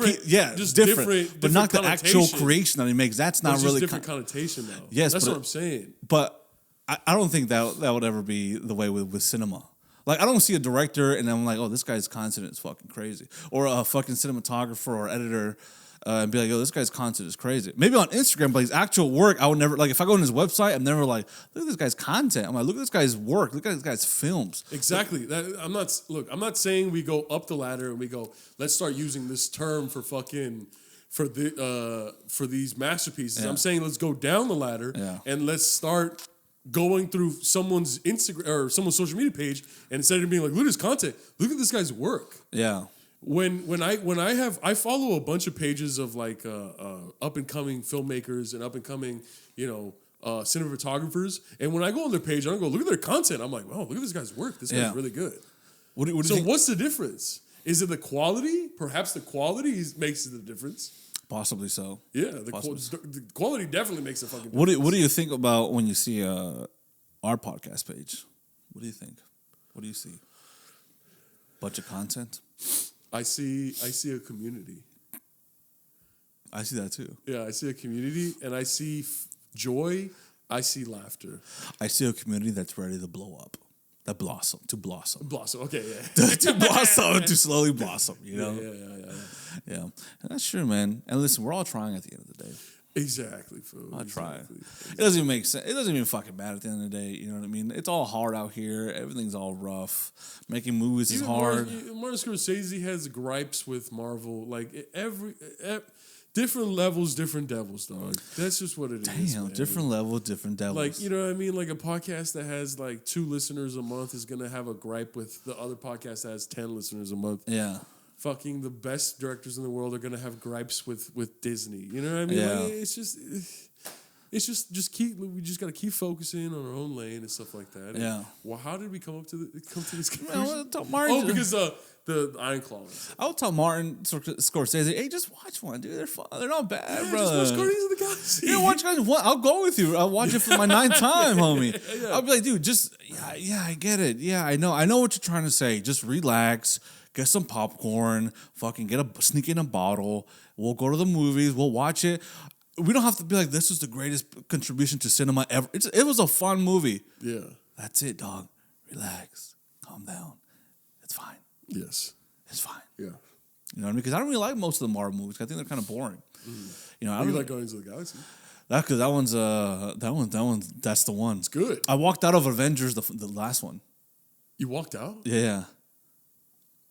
just different, but not the actual creation that he makes. That's not really different connotation, though. Yes, that's what I'm saying. But I don't think that would ever be the way with cinema. Like I don't see a director and I'm like, oh, this guy's content is fucking crazy, or a fucking cinematographer or editor. And be like, yo, this guy's content is crazy. Maybe on Instagram, but his actual work, I would never, like, if I go on his website, I'm never like, look at this guy's content. I'm like, look at this guy's work. Look at this guy's films. Exactly. I'm not saying we go up the ladder and we go, let's start using this term for these masterpieces. Yeah. I'm saying let's go down the ladder and let's start going through someone's Instagram or someone's social media page, and instead of being like, look at his content, look at this guy's work. Yeah. When I follow a bunch of pages of like up and coming filmmakers and up and coming cinematographers. And when I go on their page, I don't go, look at their content. I'm like, wow, look at this guy's work. This guy's really good. What do you What's the difference? Is it the quality? Perhaps the quality makes the difference. Possibly so. Yeah, the quality definitely makes a fucking difference. difference. What do you think about when you see our podcast page? What do you think? What do you see? Bunch of content? I see a community. I see that too. Yeah, I see a community, and I see joy. I see laughter. I see a community that's ready to blow up. That blossom. Blossom, okay, yeah. To blossom, to slowly blossom, you know? Yeah. And that's true, man. And listen, we're all trying at the end of the day. Exactly, fool. I try. It doesn't even make sense. It doesn't even fucking matter at the end of the day. You know what I mean? It's all hard out here. Everything's all rough. Making movies is hard. Martin Scorsese has gripes with Marvel. Like every different levels, different devils, dog. That's just what it is. Damn, different level, different devils. Like, you know what I mean? Like a podcast that has like 2 listeners a month is gonna have a gripe with the other podcast that has 10 listeners a month. Yeah. Fucking the best directors in the world are gonna have gripes with Disney. You know what I mean? Yeah. Like, it's just we just gotta keep focusing on our own lane and stuff like that. Yeah. And, well, how did we come to this conclusion? Martin, because the Iron Claws. I would tell Martin Scorsese, hey, just watch one, dude. They're not bad, bro. Just watch Guardians of the Galaxy. Yeah, watch Guardians. I'll go with you. I'll watch it for my 9th time, homie. Yeah. I'll be like, dude, just I get it. Yeah, I know what you're trying to say. Just relax. Get some popcorn, fucking sneak in a bottle. We'll go to the movies. We'll watch it. We don't have to be like, this is the greatest contribution to cinema ever. It was a fun movie. Yeah. That's it, dog. Relax. Calm down. It's fine. Yes. It's fine. Yeah. You know what I mean? Because I don't really like most of the Marvel movies. I think they're kind of boring. You know, I don't like Guardians of the Galaxy. That's the one. It's good. I walked out of Avengers, the last one. You walked out? Yeah.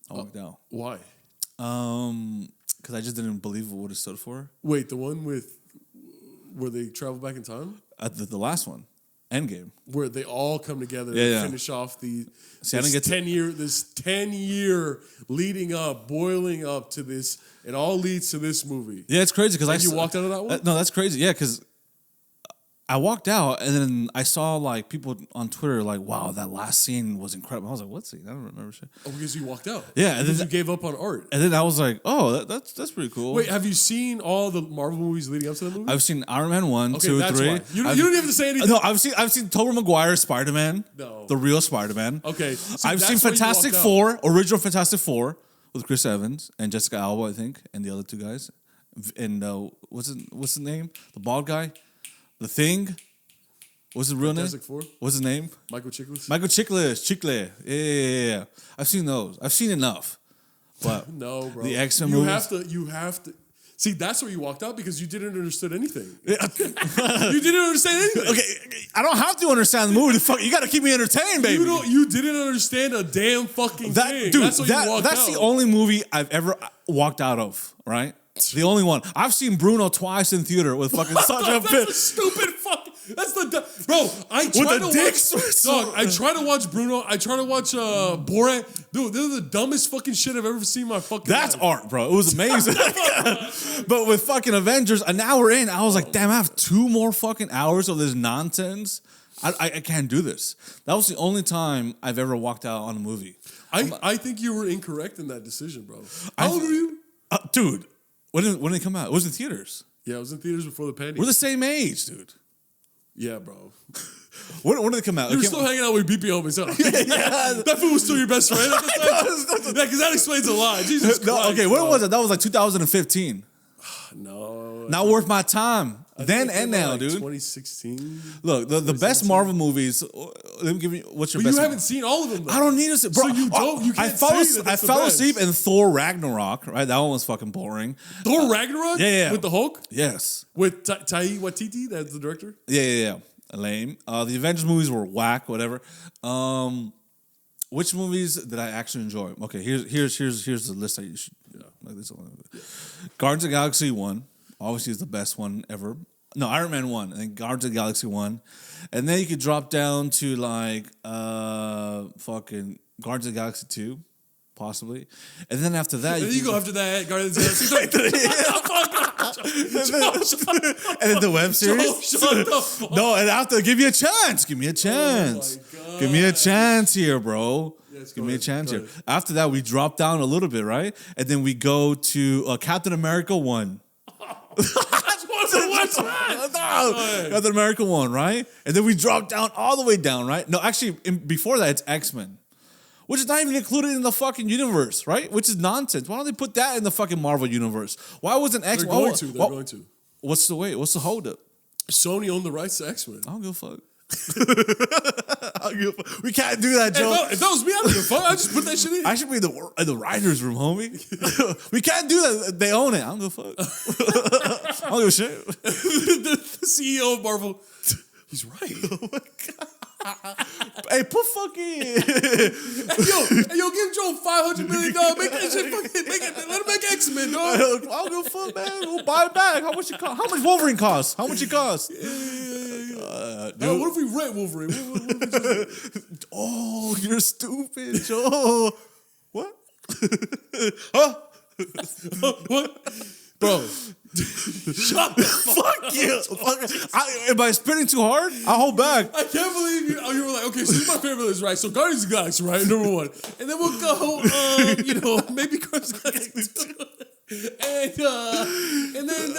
I walked out. Why? Because I just didn't believe what it stood for. Wait, the one where they travel back in time? The last one, Endgame, where they all come together and finish off this 10 year leading up, boiling up to this. It all leads to this movie. Yeah, it's crazy because you walked out of that one. No, that's crazy. Yeah, because I walked out and then I saw like people on Twitter like, wow, that last scene was incredible. I was like, what scene? I don't remember shit. Oh, because you walked out. Yeah. And then you gave up on art. And then I was like, oh, that's pretty cool. Wait, have you seen all the Marvel movies leading up to that movie? I've seen Iron Man 1, 2, 3. Why. You don't even have to say anything. No, I've seen Tobey Maguire's Spider-Man. No. The real Spider-Man. Okay. So I've seen Fantastic Four, original Fantastic Four with Chris Evans and Jessica Alba, I think, and the other 2 guys. And what's his name? The bald guy? The Thing? What's his real name? What's his name? Michael Chiklis. Michael Chiklis. Chicle. Yeah. I've seen those. I've seen enough. But no, bro. The X-Men movies. You have to. See, that's where you walked out because you didn't understand anything. You didn't understand anything. Okay, I don't have to understand the movie. You got to keep me entertained, baby. You didn't understand a damn fucking thing. Dude, that's the only movie I've ever walked out of, right? The only one. I've seen Bruno twice in theater with fucking Sasha Pitt. That's a stupid fucking. That's bro. I try to watch Bruno. I try to watch Borat. Dude, they're the dumbest fucking shit I've ever seen in my fucking That's life. art, bro. It was amazing. But with fucking Avengers, an hour in, I was like, damn, I have 2 more fucking hours of this nonsense. I can't do this. That was the only time I've ever walked out on a movie. I think you were incorrect in that decision, bro. How old were you? Dude, when did it come out? It was in theaters. Yeah, it was in theaters before the pandemic. We're the same age, dude. Yeah, bro. When did it come out? You were still hanging out with BP homies, huh? That fool was still your best friend at the time? Yeah, because that explains a lot. Jesus Christ. No, okay, when was it? That was like 2015. No. Not worth my time. Then and now, like dude. 2016. Look, the best Marvel movies. Let me give you. What's your best? You haven't seen all of them, though. I don't need to see. Bro, so you don't. You can't I fell asleep in Thor Ragnarok. Right, that one was fucking boring. Thor Ragnarok. Yeah. With the Hulk. Yes. With Taika Waititi, that's the director. Yeah. Lame. The Avengers movies were whack. Whatever. Which movies did I actually enjoy? Okay, here's the list that you should. Like this one. Yeah. Guardians of the Galaxy 1. Obviously, is the best one ever. No, Iron Man 1, and then Guardians of the Galaxy 1. And then you could drop down to like fucking Guardians of the Galaxy 2, possibly. And then after that, you go after that, Guardians of the Galaxy 3. And then the web series. Shut the fuck. No, and after, give me a chance. Give me a chance. Oh my Give me a God. chance here, bro. Yes, Give go me a ahead, chance go here. ahead. After that, we drop down a little bit, right? And then we go to Captain America 1. That's one of the ones, man. No, Captain America 1, right? And then we drop down all the way down, right? No, actually, before that, it's X-Men. Which is not even included in the fucking universe, right? Which is nonsense. Why don't they put that in the fucking Marvel universe? Why wasn't X-Men? They're going to. What's the wait? What's the holdup? Sony owned the rights to X-Men. I don't give a fuck. We can't do that, Joe. If that was me, I don't give a fuck. I just put that shit in. I should be in the writer's room, homie. We can't do that. They own it. I don't give a fuck. I don't give a shit. the CEO of Marvel. He's right. Oh my God. Hey, put fucking. Yo, give Joe $500 million. Make that shit fucking. Let him make X-Men, dog. I don't give a fuck, man. We'll buy it back. How much it cost? How much Wolverine costs? How much it costs? What if we rent Wolverine? What if we just... Oh, you're stupid, Joe. What? Huh? What? Bro. Shut the fuck Fuck you. Am I spinning too hard? I hold back. I can't believe you were like, okay, so this is my favorite list, right? So Guardians of the Galaxy, right? Number one. And then we'll go, maybe Guardians of the Galaxy 2. And then,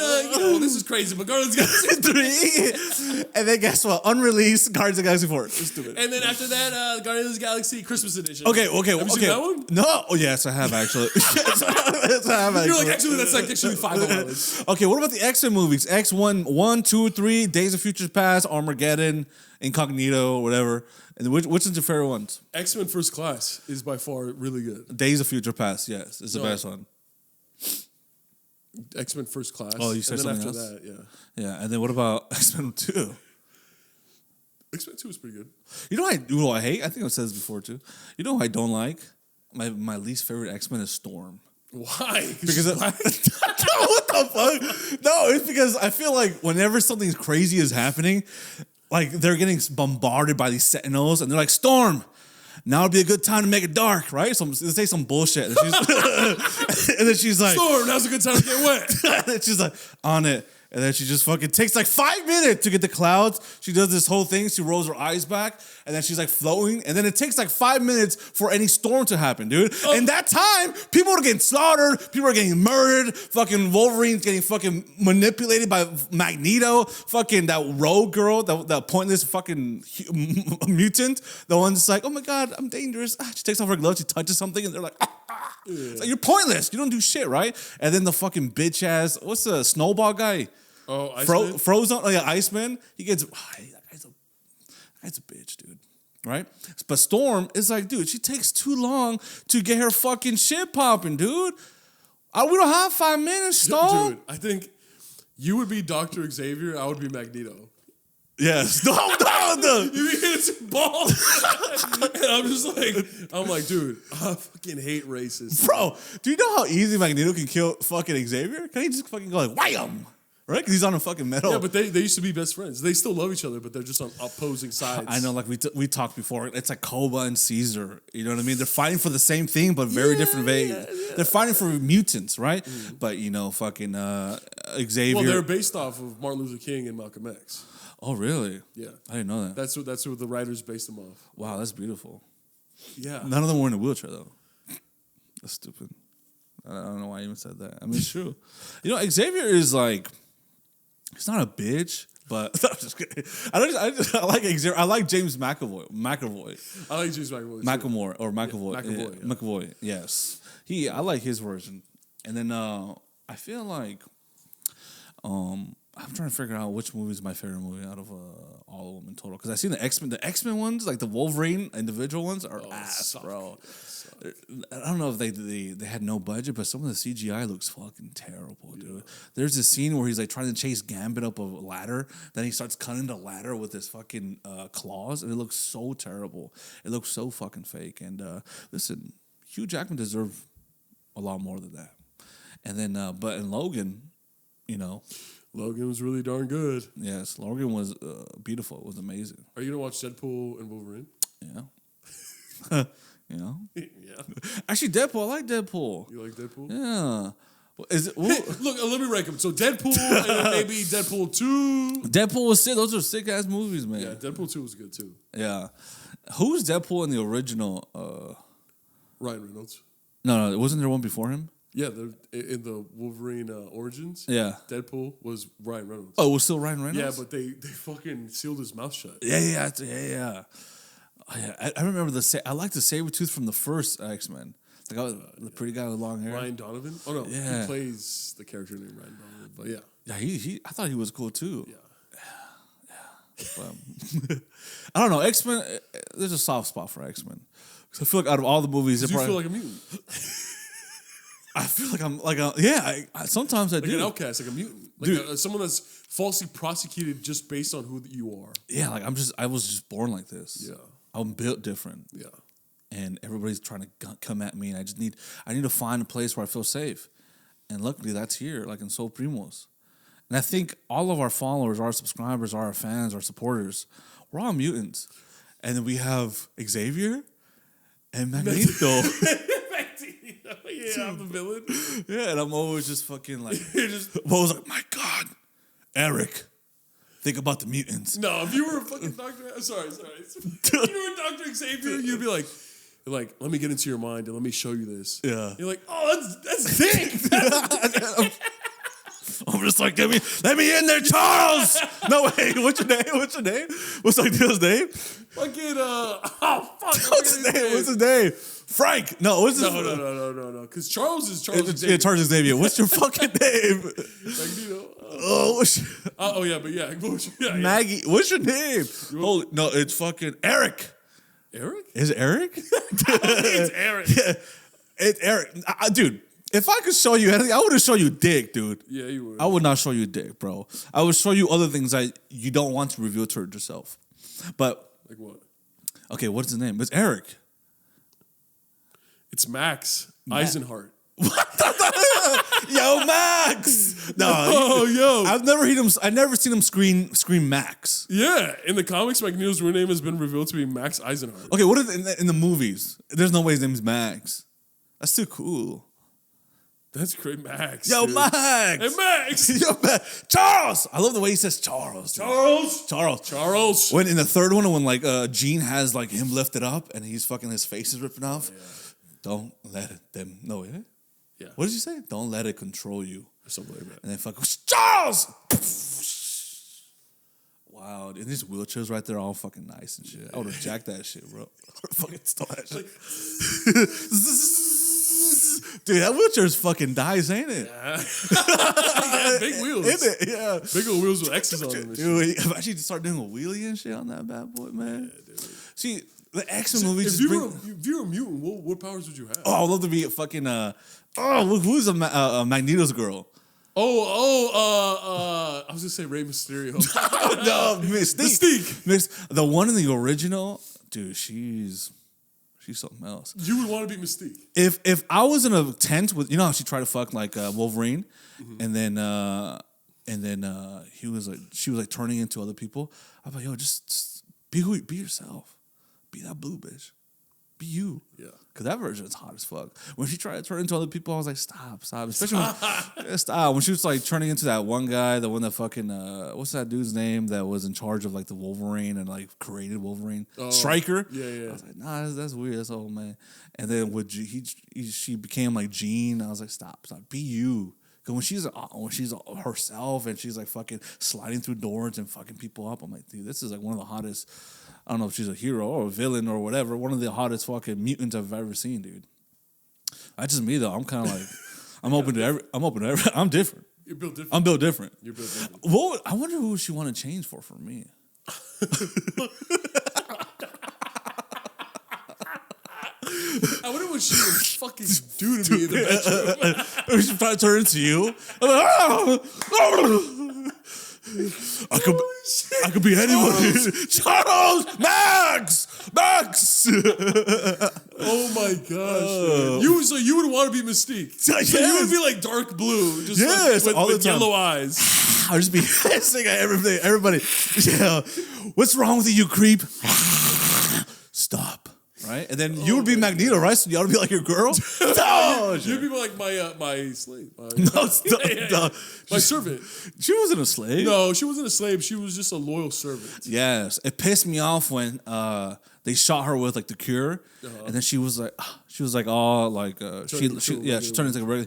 this is crazy, but Guardians of the Galaxy 3. And then guess what? Unreleased Guardians of the Galaxy 4. Stupid. And then after that, Guardians of the Galaxy Christmas Edition. Okay. Have you seen that one? No. Oh, yes, I have actually. Yes, I have actually. You're like, actually, that's like actually 5 on my list. Okay, what about the X-Men movies? X1, 2, 3, Days of Future Past, Armageddon, Incognito, whatever. And which is your favorite ones? X-Men First Class is by far really good. Days of Future Past, yes, is the best one. X-Men First Class. Oh, you said and then something after else? that, Yeah, and then what about X-Men 2? X-Men 2 is pretty good. You know what I hate? I think I've said this before too. You know what I don't like? My least favorite X-Men is Storm. Why? Because what the fuck? No, it's because I feel like whenever something crazy is happening, like they're getting bombarded by these Sentinels, and they're like, "Storm, now would be a good time to make it dark, right?" So they say some bullshit, and, and then she's like, Storm, now's a good time to get wet. and then she's like, on it. And then she just fucking takes like 5 minutes to get the clouds. She does this whole thing. She rolls her eyes back. And then she's like floating. And then it takes like 5 minutes for any storm to happen, dude. In that time, people are getting slaughtered. People are getting murdered. Fucking Wolverine's getting fucking manipulated by Magneto. Fucking that rogue girl, that pointless fucking mutant. The one that's like, oh my God, I'm dangerous. She takes off her gloves. She touches something. And they're like, It's like, you're pointless. You don't do shit, right? And then the fucking bitch ass, what's the snowball guy? Oh, Iceman? Frozen, oh yeah, Iceman. He gets, that guy's a bitch, dude. Right? But Storm is like, dude, she takes too long to get her fucking shit popping, dude. We don't have 5 minutes, Storm. Dude, I think you would be Dr. Xavier. I would be Magneto. Yes. No. You be hitting some balls. And I'm like, dude, I fucking hate racists. Bro, do you know how easy Magneto can kill fucking Xavier? Can he just fucking go like, wham? Right? Because he's on a fucking metal. Yeah, but they used to be best friends. They still love each other, but they're just on opposing sides. I know, like we talked before. It's like Koba and Caesar. You know what I mean? They're fighting for the same thing, but very different ways. Yeah. They're fighting for mutants, right? Mm. But fucking Xavier. Well, they're based off of Martin Luther King and Malcolm X. Oh, really? Yeah, I didn't know that. That's what the writers based them off. Wow, that's beautiful. Yeah, none of them were in a wheelchair though. That's stupid. I don't know why I even said that. I mean, it's true. Xavier is like. He's not a bitch, but I'm just kidding. I like Xavier. I like James McAvoy. I like James McAvoy. McAvoy or McAvoy. Yeah, McAvoy. Yeah. McAvoy. Yes. I like his version. And then I feel like I'm trying to figure out which movie is my favorite movie out of all of them in total. Because I've seen the X-Men. The X-Men ones, like the Wolverine individual ones, are ass, bro. I don't know if they had no budget, but some of the CGI looks fucking terrible, dude. There's this scene where he's like trying to chase Gambit up a ladder. Then he starts cutting the ladder with his fucking claws, and it looks so terrible. It looks so fucking fake. And listen, Hugh Jackman deserved a lot more than that. And then, but in Logan, Logan was really darn good. Yes, Logan was beautiful. It was amazing. Are you gonna watch Deadpool and Wolverine? Yeah. Yeah. Actually, Deadpool. I like Deadpool. You like Deadpool? Yeah. Is it? Look, let me rank them. So Deadpool, and then maybe Deadpool 2. Deadpool was sick. Those are sick ass movies, man. Yeah, Deadpool 2 was good too. Yeah. Who's Deadpool in the original? Ryan Reynolds. No, wasn't there one before him? Yeah, in the Wolverine Origins. Yeah. Deadpool was Ryan Reynolds. Oh, it was still Ryan Reynolds? Yeah, but they fucking sealed his mouth shut. Yeah. Oh, yeah. I remember I like the Sabretooth from the first X-Men. The guy, the pretty guy with long hair. Ryan Donovan? Oh, no. Yeah. He plays the character named Ryan Donovan. But yeah. Yeah, I thought he was cool too. Yeah. But, I don't know. X-Men, there's a soft spot for X-Men. Because I feel like out of all the movies... Do you feel like a mutant? I feel like I'm like sometimes I like do. An outcast, like a mutant. Like someone that's falsely prosecuted just based on who you are. Yeah, like I was just born like this. Yeah. I'm built different. Yeah. And everybody's trying to come at me, and I need to find a place where I feel safe. And luckily that's here, like in SoulPrimos. And I think all of our followers, our subscribers, our fans, our supporters, we're all mutants. And then we have Xavier and Magneto. Yeah, I'm the villain. Yeah, and I'm always just fucking like, always like, my God, Eric, think about the mutants. No, if you were a fucking doctor, sorry. If you were Dr. Xavier, you'd be like, let me get into your mind and let me show you this. Yeah. You're like, oh, that's dick. I'm just like, let me in there, Charles. No, wait, what's your name? What's Magneo's name? Fucking, oh, fuck. What's his name? Frank. No, what's his name? No. Because Charles is Charles Xavier. Yeah, Charles Xavier. What's your fucking name? Magneto. Maggie. What's your name? No, it's fucking Eric. Eric? Is it Eric? It's Eric. Yeah, it's Eric. Dude, if I could show you anything, I would have shown you dick, dude. Yeah, you would. I would not show you dick, bro. I would show you other things that you don't want to reveal to yourself. But like what? Okay, what's his name? It's Eric. It's Max Eisenhart. Yo, Max. No, yo. I've never seen him scream Max. Yeah, in the comics, Magneto's real name has been revealed to be Max Eisenhart. Okay, what if in the movies? There's no way his name's Max. That's too cool. That's great, Max. Yo, dude. Max. Hey, Max. Yo, Max. Charles. I love the way he says Charles. Charles. When in the third one, when like Gene has like him lifted up and he's fucking his face is ripping off. Yeah. Don't let them know it. Yeah. What did you say? Don't let it control you. Or something like that. And then fucking Charles. Wow, and these wheelchairs right there, all fucking nice and shit. Yeah. I would have jacked that shit, bro. I would have fucking stole that shit. Dude, that wheelchair's fucking dice, ain't it? Yeah, big wheels. Isn't it? Yeah. Big old wheels with X's on them. Dude, I've actually start doing a wheelie and shit on that bad boy, man. Yeah, dude. See, the X-Men movies. If you were a mutant, what powers would you have? Oh, I'd love to be a fucking. Who's Magneto's girl? I was gonna say Rey Mysterio. No, Mystique. The one in the original, dude. She's something else. You would want to be Mystique. If I was in a tent with, you know how she tried to fuck like Wolverine, and then she was like turning into other people. I'm like, yo, just be yourself. Be that blue bitch. Be you. Yeah. Because that version is hot as fuck. When she tried to turn into other people, I was like, stop. Especially when she was like turning into that one guy, the one that fucking, what's that dude's name that was in charge of like the Wolverine and like created Wolverine? Stryker? Yeah. I was like, nah, that's weird. That's old, man. And then she became like Jean. I was like, stop. Be you. Because when she's herself and she's like fucking sliding through doors and fucking people up, I'm like, dude, this is like one of the hottest. I don't know if she's a hero or a villain or whatever. One of the hottest fucking mutants I've ever seen, dude. That's just me though. I'm kind of like, I'm open to every. I'm different. You're built different. I'm built different. You're built different. Well, I wonder who she want to change for me. I wonder what she would fucking do to me in the bedroom. She try to turn into you. I could be anybody. Charles, Max. Oh my gosh! You would want to be Mystique. Yes. So you would be like dark blue, just with yellow eyes. I'd just be hissing at everybody. Yeah, what's wrong with you creep? Stop. Right, and then you would be Magneto, right? So you ought to be like your girl. No, bullshit. You'd be like my slave. My servant. She wasn't a slave. No, she wasn't a slave. She was just a loyal servant. Yes, it pissed me off when they shot her with like the cure, and then she was like, oh, like she turned into like a regular.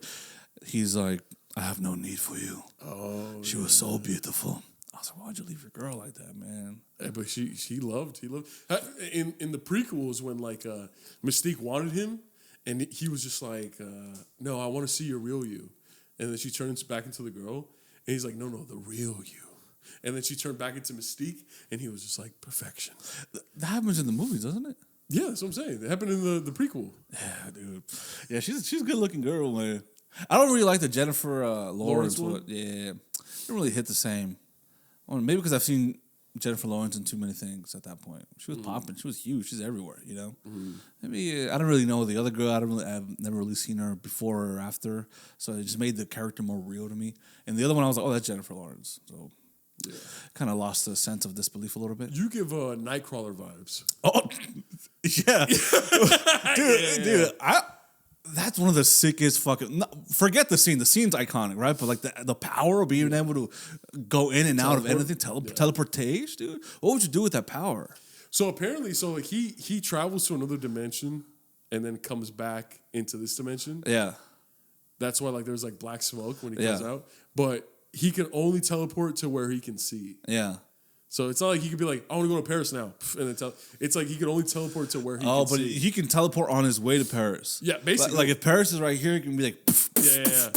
He's like, I have no need for you. Oh, she was so beautiful. I was like, why'd you leave your girl like that, man? Yeah, but he loved in the prequels when like Mystique wanted him, and he was just like, no, I want to see your real you, and then she turns back into the girl, and he's like, no, the real you. And then she turned back into Mystique, and he was just like, perfection. That happens in the movies, doesn't it? Yeah, that's what I'm saying. It happened in the prequel. Yeah, dude. Yeah, she's a good looking girl, man. I don't really like the Jennifer Lawrence one. Yeah, it didn't really hit the same. Well, maybe because I've seen Jennifer Lawrence in too many things at that point. She was popping. She was huge. She's everywhere, you know? Maybe I don't really know the other girl. I've never really seen her before or after. So it just made the character more real to me. And the other one, I was like, oh, that's Jennifer Lawrence. So yeah, kind of lost the sense of disbelief a little bit. You give Nightcrawler vibes. Oh, yeah. Dude, that's one of the sickest fucking. Forget the scene. The scene's iconic, right? But like the power of being able to go in and out of anything, teleportation, dude. What would you do with that power? So apparently, like he travels to another dimension and then comes back into this dimension. Yeah, that's why like there's like black smoke when he comes out. But he can only teleport to where he can see. Yeah. So it's not like he could be like, I want to go to Paris now. And then it's like he can only teleport to where he can see. Oh, but he can teleport on his way to Paris. Yeah, basically. Like if Paris is right here, he can be like... Yeah.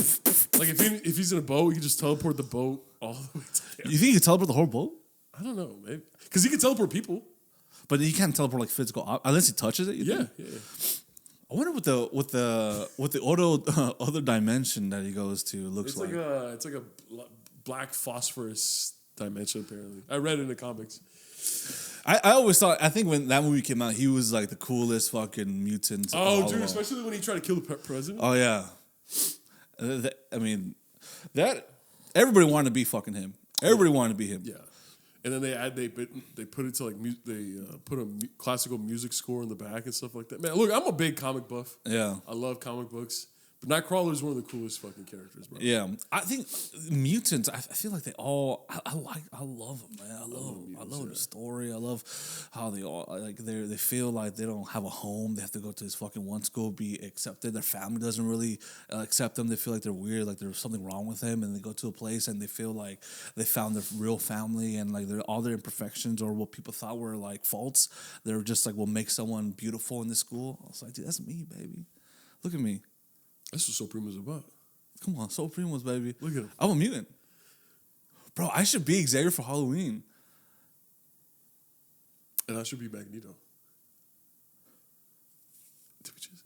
Like if he's in a boat, he can just teleport the boat all the way to there. You think he can teleport the whole boat? I don't know, maybe. Because he can teleport people. But he can't teleport like physical... Unless he touches it, Yeah. I wonder what the other dimension that he goes to looks like. It's like a black phosphorus dimension, apparently. I read it in the comics. I always thought, I think when that movie came out, he was like the coolest fucking mutant. Oh, dude, especially when he tried to kill the president. Oh, yeah. I mean, that everybody wanted to be fucking him. Everybody wanted to be him. Yeah. And then they put it to like put a classical music score in the back and stuff like that. Man, look, I'm a big comic buff. Yeah. I love comic books. But Nightcrawler is one of the coolest fucking characters, bro. Yeah, I think mutants. I feel like they all. I love them, man. I love the story. I love how they all like they feel like they don't have a home. They have to go to this fucking one school, be accepted. Their family doesn't really accept them. They feel like they're weird, like there's something wrong with them. And they go to a place and they feel like they found their real family, and like all their imperfections or what people thought were like faults, they're just like will make someone beautiful in this school. I was like, dude, that's me, baby. Look at me. That's what SoulPrimos is about. Come on, SoulPrimos, baby. Look at him. I'm a mutant. Bro, I should be Xavier for Halloween. And I should be Magneto.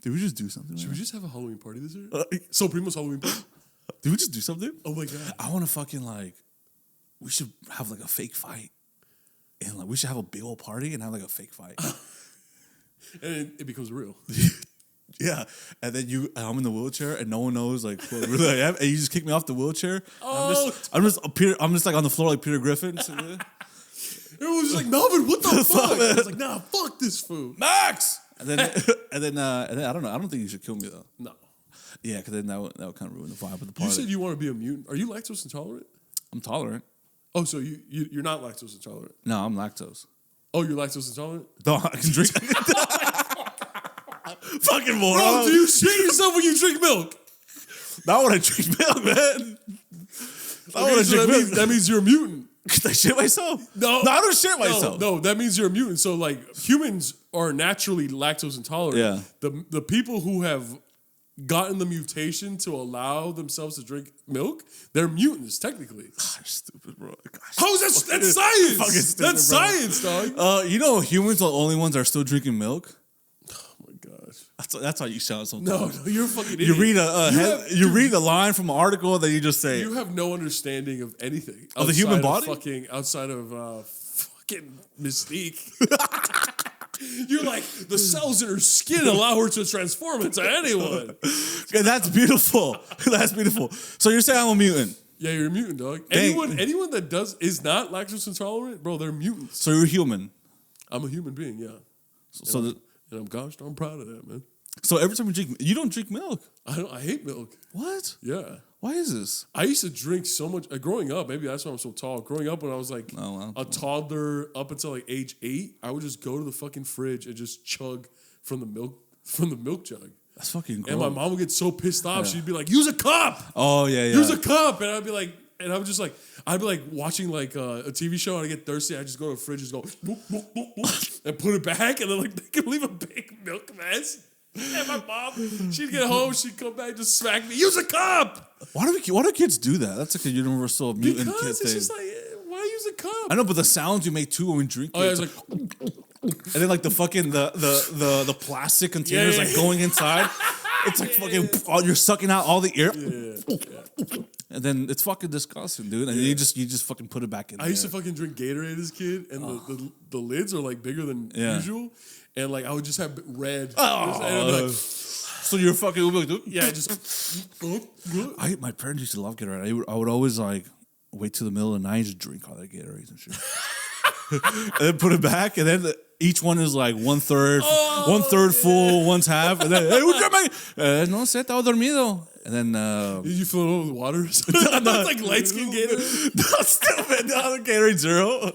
Did we just do something? Should we just have a Halloween party this year? SoulPrimos Halloween party? Did we just do something? Oh my God. I want to fucking we should have like a fake fight. And like we should have a big old party and have like a fake fight. And it becomes real. Yeah, and then I'm in the wheelchair, and no one knows like what really I am, and you just kick me off the wheelchair. Oh, I'm just like on the floor like Peter Griffin. It was just like, Melvin, what the fuck? I was like, nah, fuck this food, Max. And then I don't know. I don't think you should kill me though. No. Yeah, because then that would kind of ruin the vibe of the party. You said you want to be a mutant. Are you lactose intolerant? I'm tolerant. Oh, so you're not lactose intolerant? No, I'm lactose. Oh, you're lactose intolerant? No, I can drink. Fucking moron. Bro, do you shit yourself when you drink milk? Not when I drink milk, man. That means you're a mutant. I shit myself? No, I don't shit myself. No, that means you're a mutant. So like humans are naturally lactose intolerant. Yeah. The people who have gotten the mutation to allow themselves to drink milk, they're mutants technically. You're stupid, bro. Gosh, how is that? That's science. Fucking stupid, that's bro. Science, dog. You know, humans are the only ones that are still drinking milk. That's how you sound sometimes. No, you're a fucking idiot. You read a line from an article and then you just say... You have no understanding of anything. Of the human body? Outside of fucking Mystique. You're like, the cells in her skin allow her to transform into anyone. Yeah, that's beautiful. That's beautiful. So you're saying I'm a mutant? Yeah, you're a mutant, dog. Anyone that is not lactose intolerant, bro, they're mutants. So you're human? I'm a human being, yeah. And I'm gosh darn proud of that, man. So every time you don't drink milk. I hate milk. What? Yeah. Why is this? I used to drink so much growing up. Maybe that's why I'm so tall. Growing up, when I was like a toddler, up until like age 8, I would just go to the fucking fridge and just chug from the milk jug. That's fucking gross. And my mom would get so pissed off. She'd be like, "Use a cup." Oh yeah. Use a cup, and I'd be like, I'd be like watching like a TV show, and I get thirsty. I just go to the fridge, just go boop, boop, boop, boop, and put it back, and then like they could leave a big milk mess. And my mom, she'd get home, she'd come back, just smack me. Use a cup. Why do kids do that? That's like a universal mutant kid It's thing. just like, why use a cup? I know, but the sounds you make too when drinking. Oh yeah, it's like, and then like the fucking the plastic containers like going inside. It's like fucking you're sucking out all the air. Yeah. And then it's fucking disgusting, dude. And you just fucking put it back in. I used to fucking drink Gatorade as a kid, and the lids are like bigger than usual, and like I would just have red. And I'd be like, so you're fucking like, dude. Yeah, just. My parents used to love Gatorade. I would always like wait till the middle of the night and just drink all that Gatorade and shit, and then put it back, and then each one is like 1/3 full, one's half, and then hey, what's your man? No sé, estaba dormido. And then did you fill it with water? That's like light skin Gatorade. No, stupid. No, Gatorade Zero.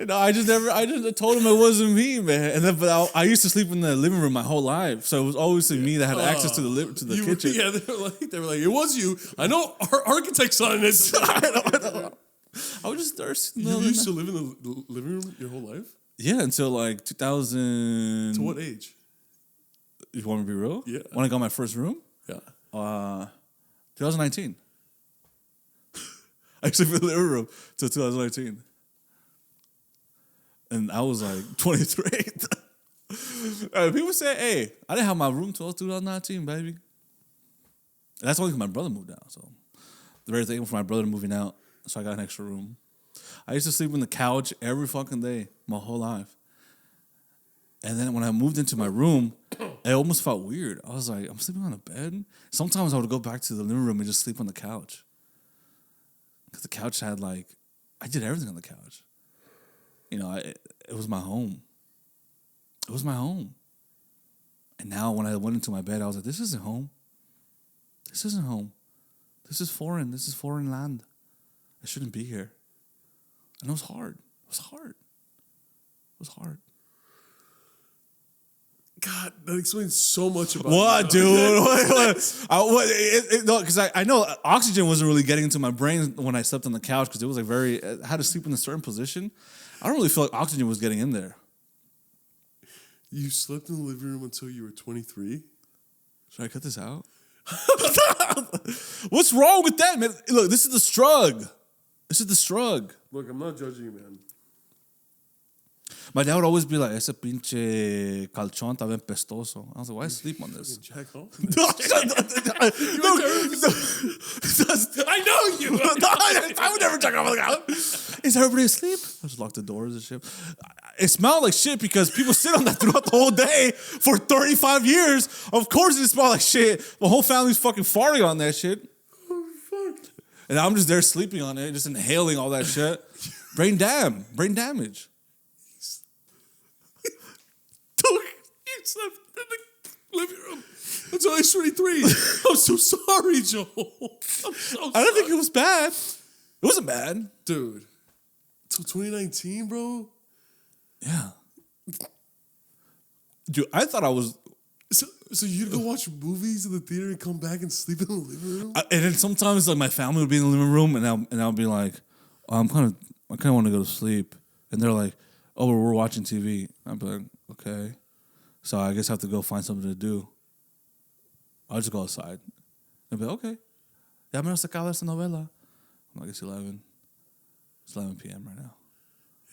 No, I just told him it wasn't me, man. And then, but I used to sleep in the living room my whole life, so it was always me that had access to the kitchen. Yeah, they were like, it was you. I know architect's on this. I was just thirsty. You used to live in the living room your whole life? Yeah, until like 2000. To what age? You want me to be real? Yeah. When I got my first room? Yeah. 2019. I used to live in the living room till 2019. And I was like 23. People say, hey, I didn't have my room till 2019, baby. And that's only because my brother moved out. So the very thing for my brother moving out, so I got an extra room. I used to sleep on the couch every fucking day, my whole life. And then when I moved into my room, it almost felt weird. I was like, I'm sleeping on a bed? Sometimes I would go back to the living room and just sleep on the couch. Because the couch had like, I did everything on the couch. You know, it was my home. It was my home. And now when I went into my bed, I was like, this isn't home. This isn't home. This is foreign. This is foreign land. I shouldn't be here. And it was hard. It was hard. It was hard. God, that explains so much about what, you. Dude? What? No, because I know oxygen wasn't really getting into my brain when I slept on the couch because it was like I had to sleep in a certain position. I don't really feel like oxygen was getting in there. You slept in the living room until you were 23? Should I cut this out? What's wrong with that, man? Look, this is the strug. This is the strug. Look, I'm not judging you, man. My dad would always be like, ese pinche calzón está bien pestoso. I was like, why sleep on this? Jack home? I know you. I would never check off the couch. Is everybody asleep? I just lock the doors and shit. It smelled like shit because people sit on that throughout the whole day for 35 years. Of course it smelled like shit. My whole family's fucking farting on that shit. Oh, fuck. And I'm just there sleeping on it, just inhaling all that shit. Brain damage. You slept in the living room until I was 23. I'm so sorry, Joel. I'm so sorry. I don't think it was bad. It wasn't bad. Dude. Until 2019, bro? Yeah. Dude, I thought I was... So you'd go watch movies in the theater and come back and sleep in the living room? And then sometimes like my family would be in the living room and I'll be like, I kind of want to go to sleep. And they're like, oh, we're watching TV. I'd be like, okay. So I guess I have to go find something to do. I'll just go outside. I'd be like, okay. Ya me acaba esta novela. I'm like, it's 11. It's 11 p.m. right now.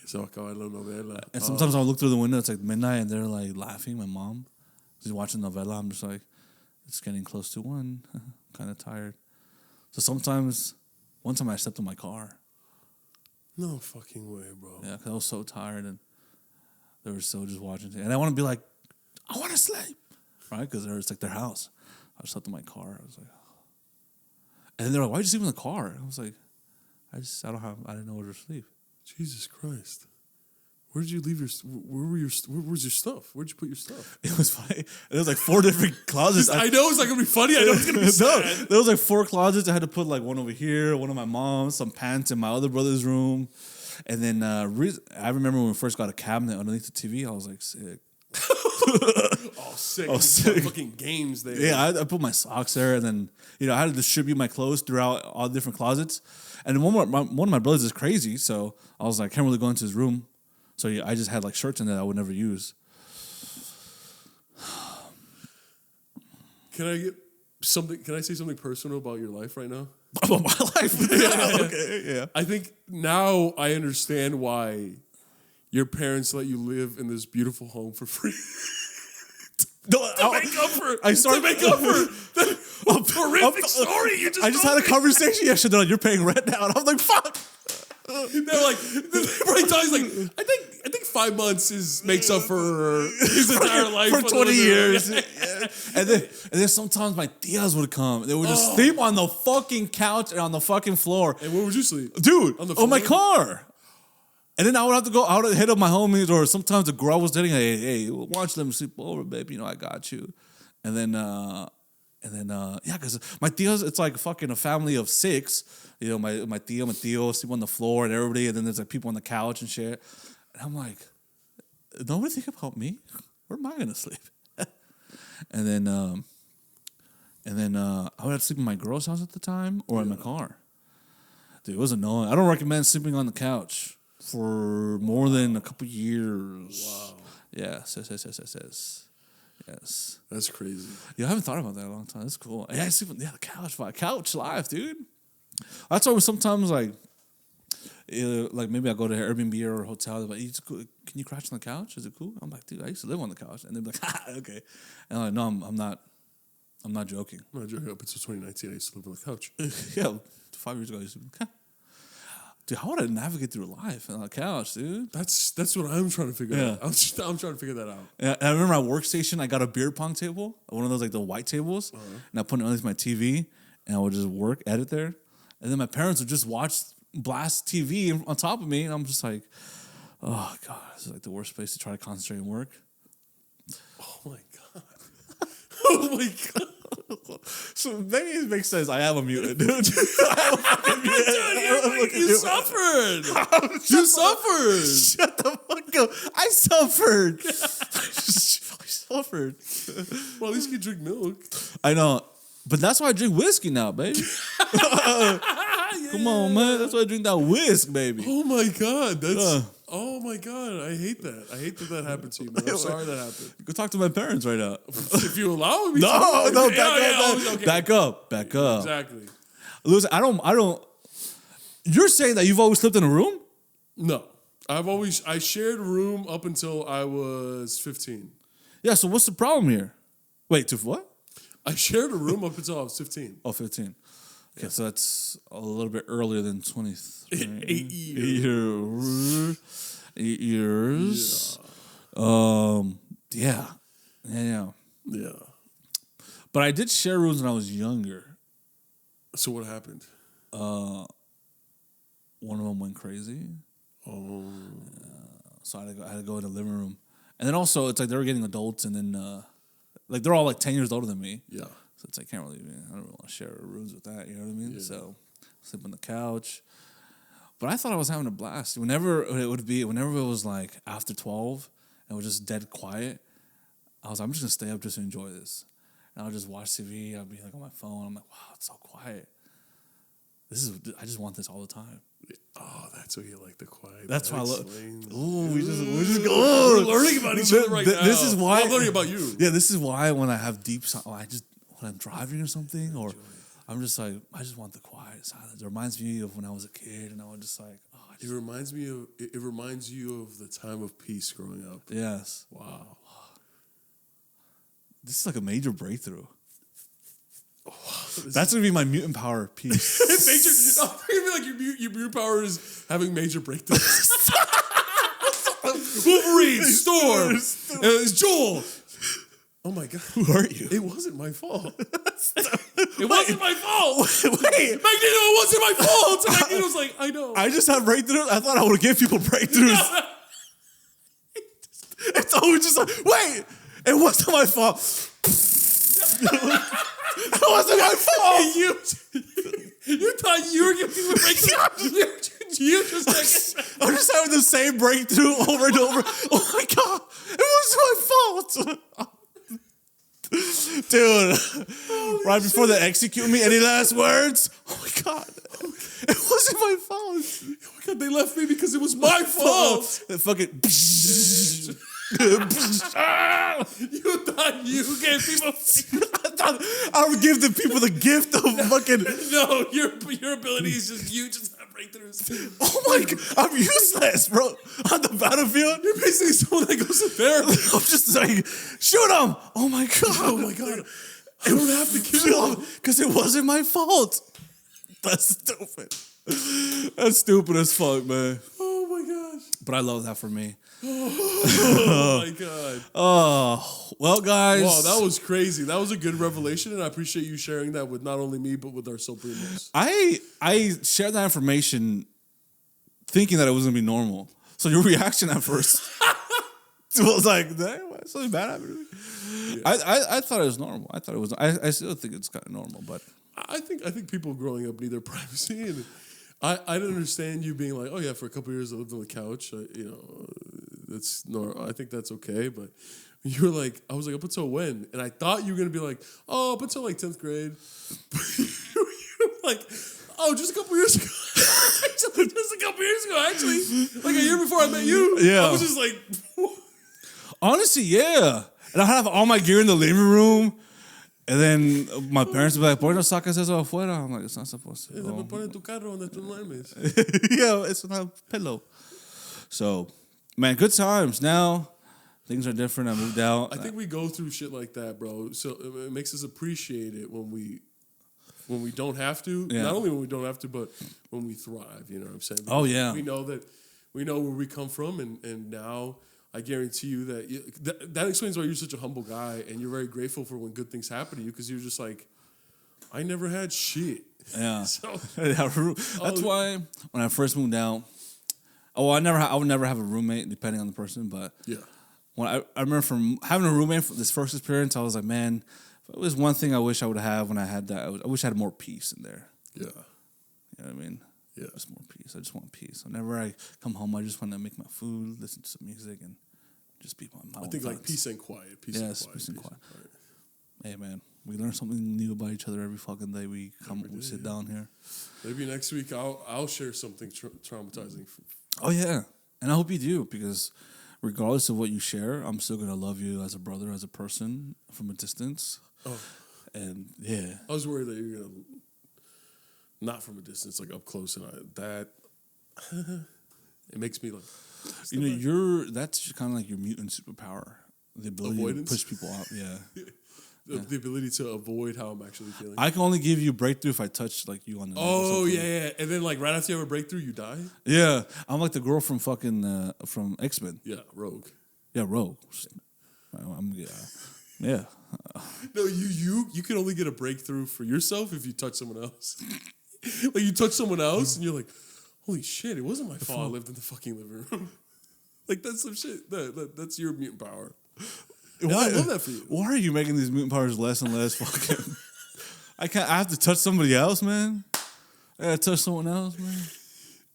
So acaba la novela. And sometimes I'll look through the window, it's like midnight, and they're like laughing. My mom, she's watching novela. I'm just like, it's getting close to 1. I'm kind of tired. So sometimes, one time I slept in my car. No fucking way, bro. Yeah, because I was so tired and they were still just watching. And I want to be like, I want to sleep, right? Because it's like their house. I slept in my car. I was like, oh. And then they're like, why'd you sleep in the car? I was like, I didn't know where to sleep. Jesus Christ. Where did you leave your? Where was your stuff? Where'd you put your stuff? It was funny. There was like 4 different closets. I know it's not gonna be funny. I know it's gonna be sad. There was like 4 closets. I had to put like one over here, one of my mom's, some pants in my other brother's room, and then I remember when we first got a cabinet underneath the TV. I was like sick. Oh, sick! Fucking games there. Yeah, I put my socks there, and then I had to distribute my clothes throughout all the different closets. And one of my brothers is crazy, so I was like, can't really go into his room. So I just had like shirts in there I would never use. Can I get something? Can I say something personal about your life right now? About my life? Yeah, okay, yeah. I think now I understand why your parents let you live in this beautiful home for free. To make up for the horrific story you just I just had a conversation yesterday. They're like, you're paying rent now. And I'm like, fuck. They're like, Tony's like, I think 5 months makes up for his entire life for 20 years. Yeah. And then sometimes my tias would come. They would just sleep on the fucking couch and on the fucking floor. And where would you sleep? Dude, on my car. And then I would have to go out and hit up my homies, or sometimes the girl was telling, hey, why don't you let me sleep over, babe? I got you. And then, because my tios, it's like fucking a family of 6. My tia, my tío sleep on the floor and everybody, and then there's like people on the couch and shit. And I'm like, nobody think about me? Where am I gonna sleep? and then I would have to sleep in my girl's house at the time or in my car. Dude, it was annoying. I don't recommend sleeping on the couch for more than a couple years. Wow. Yes. Yes. That's crazy. Yeah, I haven't thought about that in a long time. That's cool. Yeah, I sleep on the couch life, dude. That's why sometimes like maybe I go to an Airbnb or a hotel. Like, can you crash on the couch? Is it cool? I'm like, dude, I used to live on the couch, and they're like, okay. And I'm like, no, I'm not. I'm not joking. I'm not joking. Up until 2019, I used to live on the couch. Yeah, 5 years ago, I used to. Dude, how would I navigate through life on a couch, dude? That's what I'm trying to figure out. I'm trying to figure that out. Yeah, I remember my workstation, I got a beer pong table, one of those like the white tables, and I put it underneath my TV, and I would just edit there. And then my parents would just blast TV on top of me, and I'm just like, oh God, this is like the worst place to try to concentrate and work. Oh my God. Oh my God. So maybe it makes sense. I am a mutant, dude. You suffered. You suffered. Shut the fuck up. I suffered. I suffered. Well, at least you can drink milk. I know. But that's why I drink whiskey now, baby. Come on, man. That's why I drink that whisk, baby. Oh my God. Oh my God. I hate that. I hate that happened to you, man. I'm sorry that happened. Go talk to my parents right now. If you allow me to. Back up. Exactly. Listen, I don't. You're saying that you've always slept in a room? No. I shared a room up until I was 15. Yeah, so what's the problem here? Wait, to what? I shared a room up until I was 15. Oh, 15. Okay, so that's a little bit earlier than 23. 8 years. 8 years. Yeah. Yeah. But I did share rooms when I was younger. So what happened? One of them went crazy. Oh. So I had to go in the living room. And then also, it's like they were getting adults, and then like they're all like 10 years older than me. Yeah. So it's like, I don't really want to share rooms with that, you know what I mean? Yeah. So sleep on the couch. But I thought I was having a blast. Whenever it was like after 12 and it was just dead quiet, I was like, I'm just gonna stay up just to enjoy this. And I'll just watch TV, I'll be like on my phone, I'm like, wow, it's so quiet. I just want this all the time. Oh, that's why you like the quiet. That's why I love. Ooh, we just go. We're learning about each other right now. This is why I'm learning about you. Yeah, this is why when I have deep, when I'm driving or something, or I'm just like, I just want the quiet silence. It reminds me of when I was a kid, and I was just like, oh. It reminds you of the time of peace growing up. Yes. Wow. This is like a major breakthrough. Oh, wow. That's gonna be my mutant power piece. Your mutant power is having major breakthroughs. Wolverine, Storm, Joel. Oh my God. Who hurt you? It wasn't my fault. It wasn't my fault. Wait. Magneto, it wasn't my fault. And Magneto's like, I know. I just have breakthroughs. I thought I would give people breakthroughs. was just like, wait, it wasn't my fault. It wasn't my fault. You thought you were giving me a breakthrough. You just like, I'm just having the same breakthrough over and over. Oh my God, it was my fault. Dude, right before they execute me, any last words? Oh my God, it wasn't my fault. Oh my God, they left me because it was my fault. They fucking. You thought you gave people. I thought I would give the people the gift of fucking. No, your ability is just you just have breakthroughs. Oh my God, I'm useless, bro. On the battlefield, You're basically someone that goes to therapy. I'm just like, shoot him. Oh my God. Oh my God. I don't have to kill him because it wasn't my fault. That's stupid. That's stupid as fuck, man. Oh my gosh. But I love that for me. Oh my God. Oh, well, guys. Wow, that was crazy. That was a good revelation, and I appreciate you sharing that with not only me, but with our SoulPrimos. I shared that information thinking that it was going to be normal. So your reaction at first was like, "What's something bad happened to me?" Yeah. I thought it was normal. I thought it was. I still think it's kind of normal, but I think people growing up need their privacy, and I didn't understand you being like, oh yeah, for a couple of years I lived on the couch. That's normal. I think that's okay, but you were like, I was like, up until when? And I thought you were gonna be like, oh, up until like 10th grade. You were like, oh, just a couple years ago. just a couple years ago, actually, like a year before I met you. Yeah, I was just like, honestly, yeah. And I have all my gear in the living room. And then my parents would be like, ¿por qué no sacas eso afuera? I'm like, it's not supposed to. Me pone tu carro donde tú duermes. Yeah, it's not a pillow. So, man, good times. Now, things are different. I moved out. I think we go through shit like that, bro. So it makes us appreciate it when we don't have to. Yeah. Not only when we don't have to, but when we thrive. You know what I'm saying? Because yeah. We know where we come from, and now I guarantee you that explains why you're such a humble guy, and you're very grateful for when good things happen to you, because you're just like, I never had shit. Yeah. So that's why when I first moved out, I would never have a roommate, depending on the person, but yeah. When I remember from having a roommate for this first experience, I was like, man, if it was one thing I wish I would have when I had that, I wish I had more peace in there. Yeah. You know what I mean? Yeah. Just more peace. I just want peace. Whenever I come home, I just want to make my food, listen to some music, and just be my own I think thoughts. like peace and quiet. Peace and quiet. Hey, man, we learn something new about each other every fucking day. We sit down here. Maybe next week I'll share something traumatizing. Oh yeah, and I hope you do, because regardless of what you share, I'm still gonna love you as a brother, as a person from a distance. Oh, and yeah, I was worried that you're gonna not from a distance, like up close, and that it makes me like. That's kind of like your mutant superpower, the ability Avoidance? To push people out. Yeah. The ability to avoid how I'm actually feeling. I can only give you a breakthrough if I touch like you on the neck. Oh yeah, and then like right after you have a breakthrough, you die. Yeah, I'm like the girl from fucking from X-Men. Yeah, Rogue. Yeah, Rogue. Yeah. No, you can only get a breakthrough for yourself if you touch someone else. Like you touch someone else, and you're like, holy shit, it wasn't my fault I lived in the fucking living room. Like, that's some shit. That's your mutant power. I love that for you. Why are you making these mutant powers less and less fucking... I have to touch somebody else, man. I gotta touch someone else, man.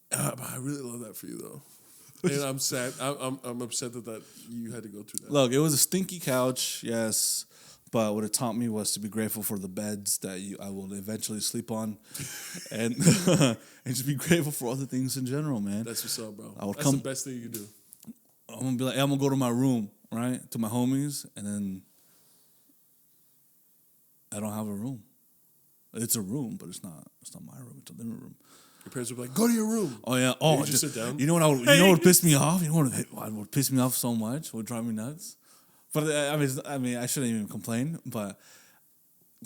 But I really love that for you, though. And I'm sad. I'm upset that you had to go through that. Look, it was a stinky couch, yes. But what it taught me was to be grateful for the beds that I will eventually sleep on, and just be grateful for other things in general, man. That's what's up, bro. That's the best thing you can do. I'm gonna be like, hey, I'm gonna go to my room, right, to my homies, and then I don't have a room. It's a room, but it's not my room. It's a living room. Your parents would be like, "Go to your room." Oh yeah. Oh, you just sit down. You know what? You know what would piss me off? You know what would piss me off so much? Would drive me nuts. But I mean, I shouldn't even complain. But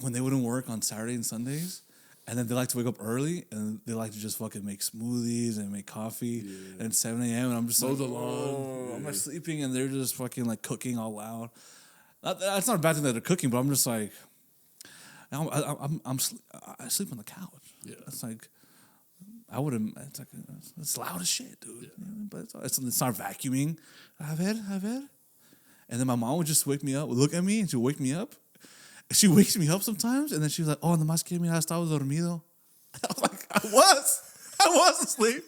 when they wouldn't work on Saturday and Sundays, and then they like to wake up early, and they like to just fucking make smoothies and make coffee, and 7 a.m. and I'm just like, the lawn. I'm not sleeping, and they're just fucking like cooking all loud. That's not a bad thing that they're cooking, but I'm just like, I sleep on the couch. Yeah, it's like. I wouldn't. It's loud as shit, dude. Yeah. But it's not vacuuming. A ver. And then my mom would just wake me up, look at me, and she'd wake me up. She wakes me up sometimes, and then she was like, "Oh, nomás que mira, estaba dormido." I was like, I was asleep.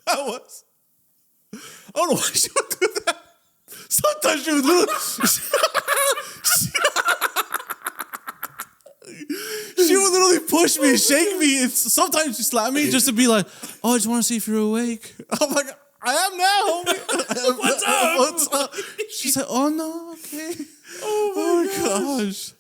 I was. I don't know why she would do that. Sometimes she would literally, she would literally push me, shake me, and sometimes she slapped me just to be like, "Oh, I just want to see if you're awake." I'm like, "I am now, homie." What's up? She said, "Oh no, okay." Oh my gosh.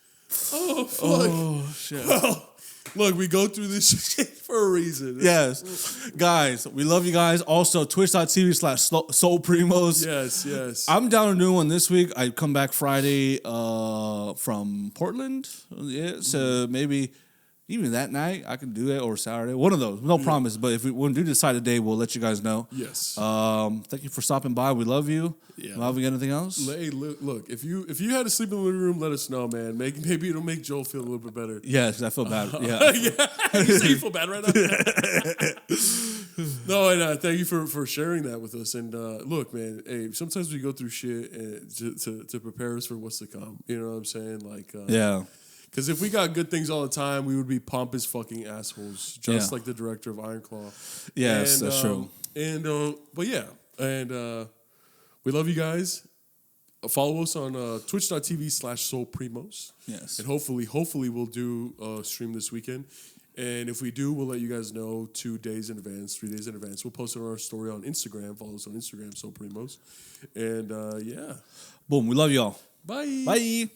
Oh, fuck. Oh shit. Well, look, we go through this shit for a reason. Yes. Guys, we love you guys. Also, twitch.tv/SoulPrimos. Yes. I'm down a new one this week. I come back Friday from Portland. Yeah, so maybe even that night I can do it, or Saturday. One of those. No promise, but if when we do decide a day, we'll let you guys know. Yes. Thank you for stopping by. We love you. Yeah. Melvin, anything else? Hey, look, if you had to sleep in the living room, let us know, man. Maybe it'll make Joel feel a little bit better. Yes, I feel bad. Yeah. Yeah. You say you feel bad right now? No, and thank you for sharing that with us. And look, man, hey, sometimes we go through shit to prepare us for what's to come. You know what I'm saying? Like, Yeah. Because if we got good things all the time, we would be pompous fucking assholes, just like the director of Iron Claw. Yes, that's true. But yeah, and we love you guys. Follow us on twitch.tv/SoulPrimos. Yes. And hopefully we'll do a stream this weekend. And if we do, we'll let you guys know 2 days in advance, 3 days in advance. We'll post it on our story on Instagram. Follow us on Instagram, SoulPrimos. And yeah. Boom. We love y'all. Bye. Bye.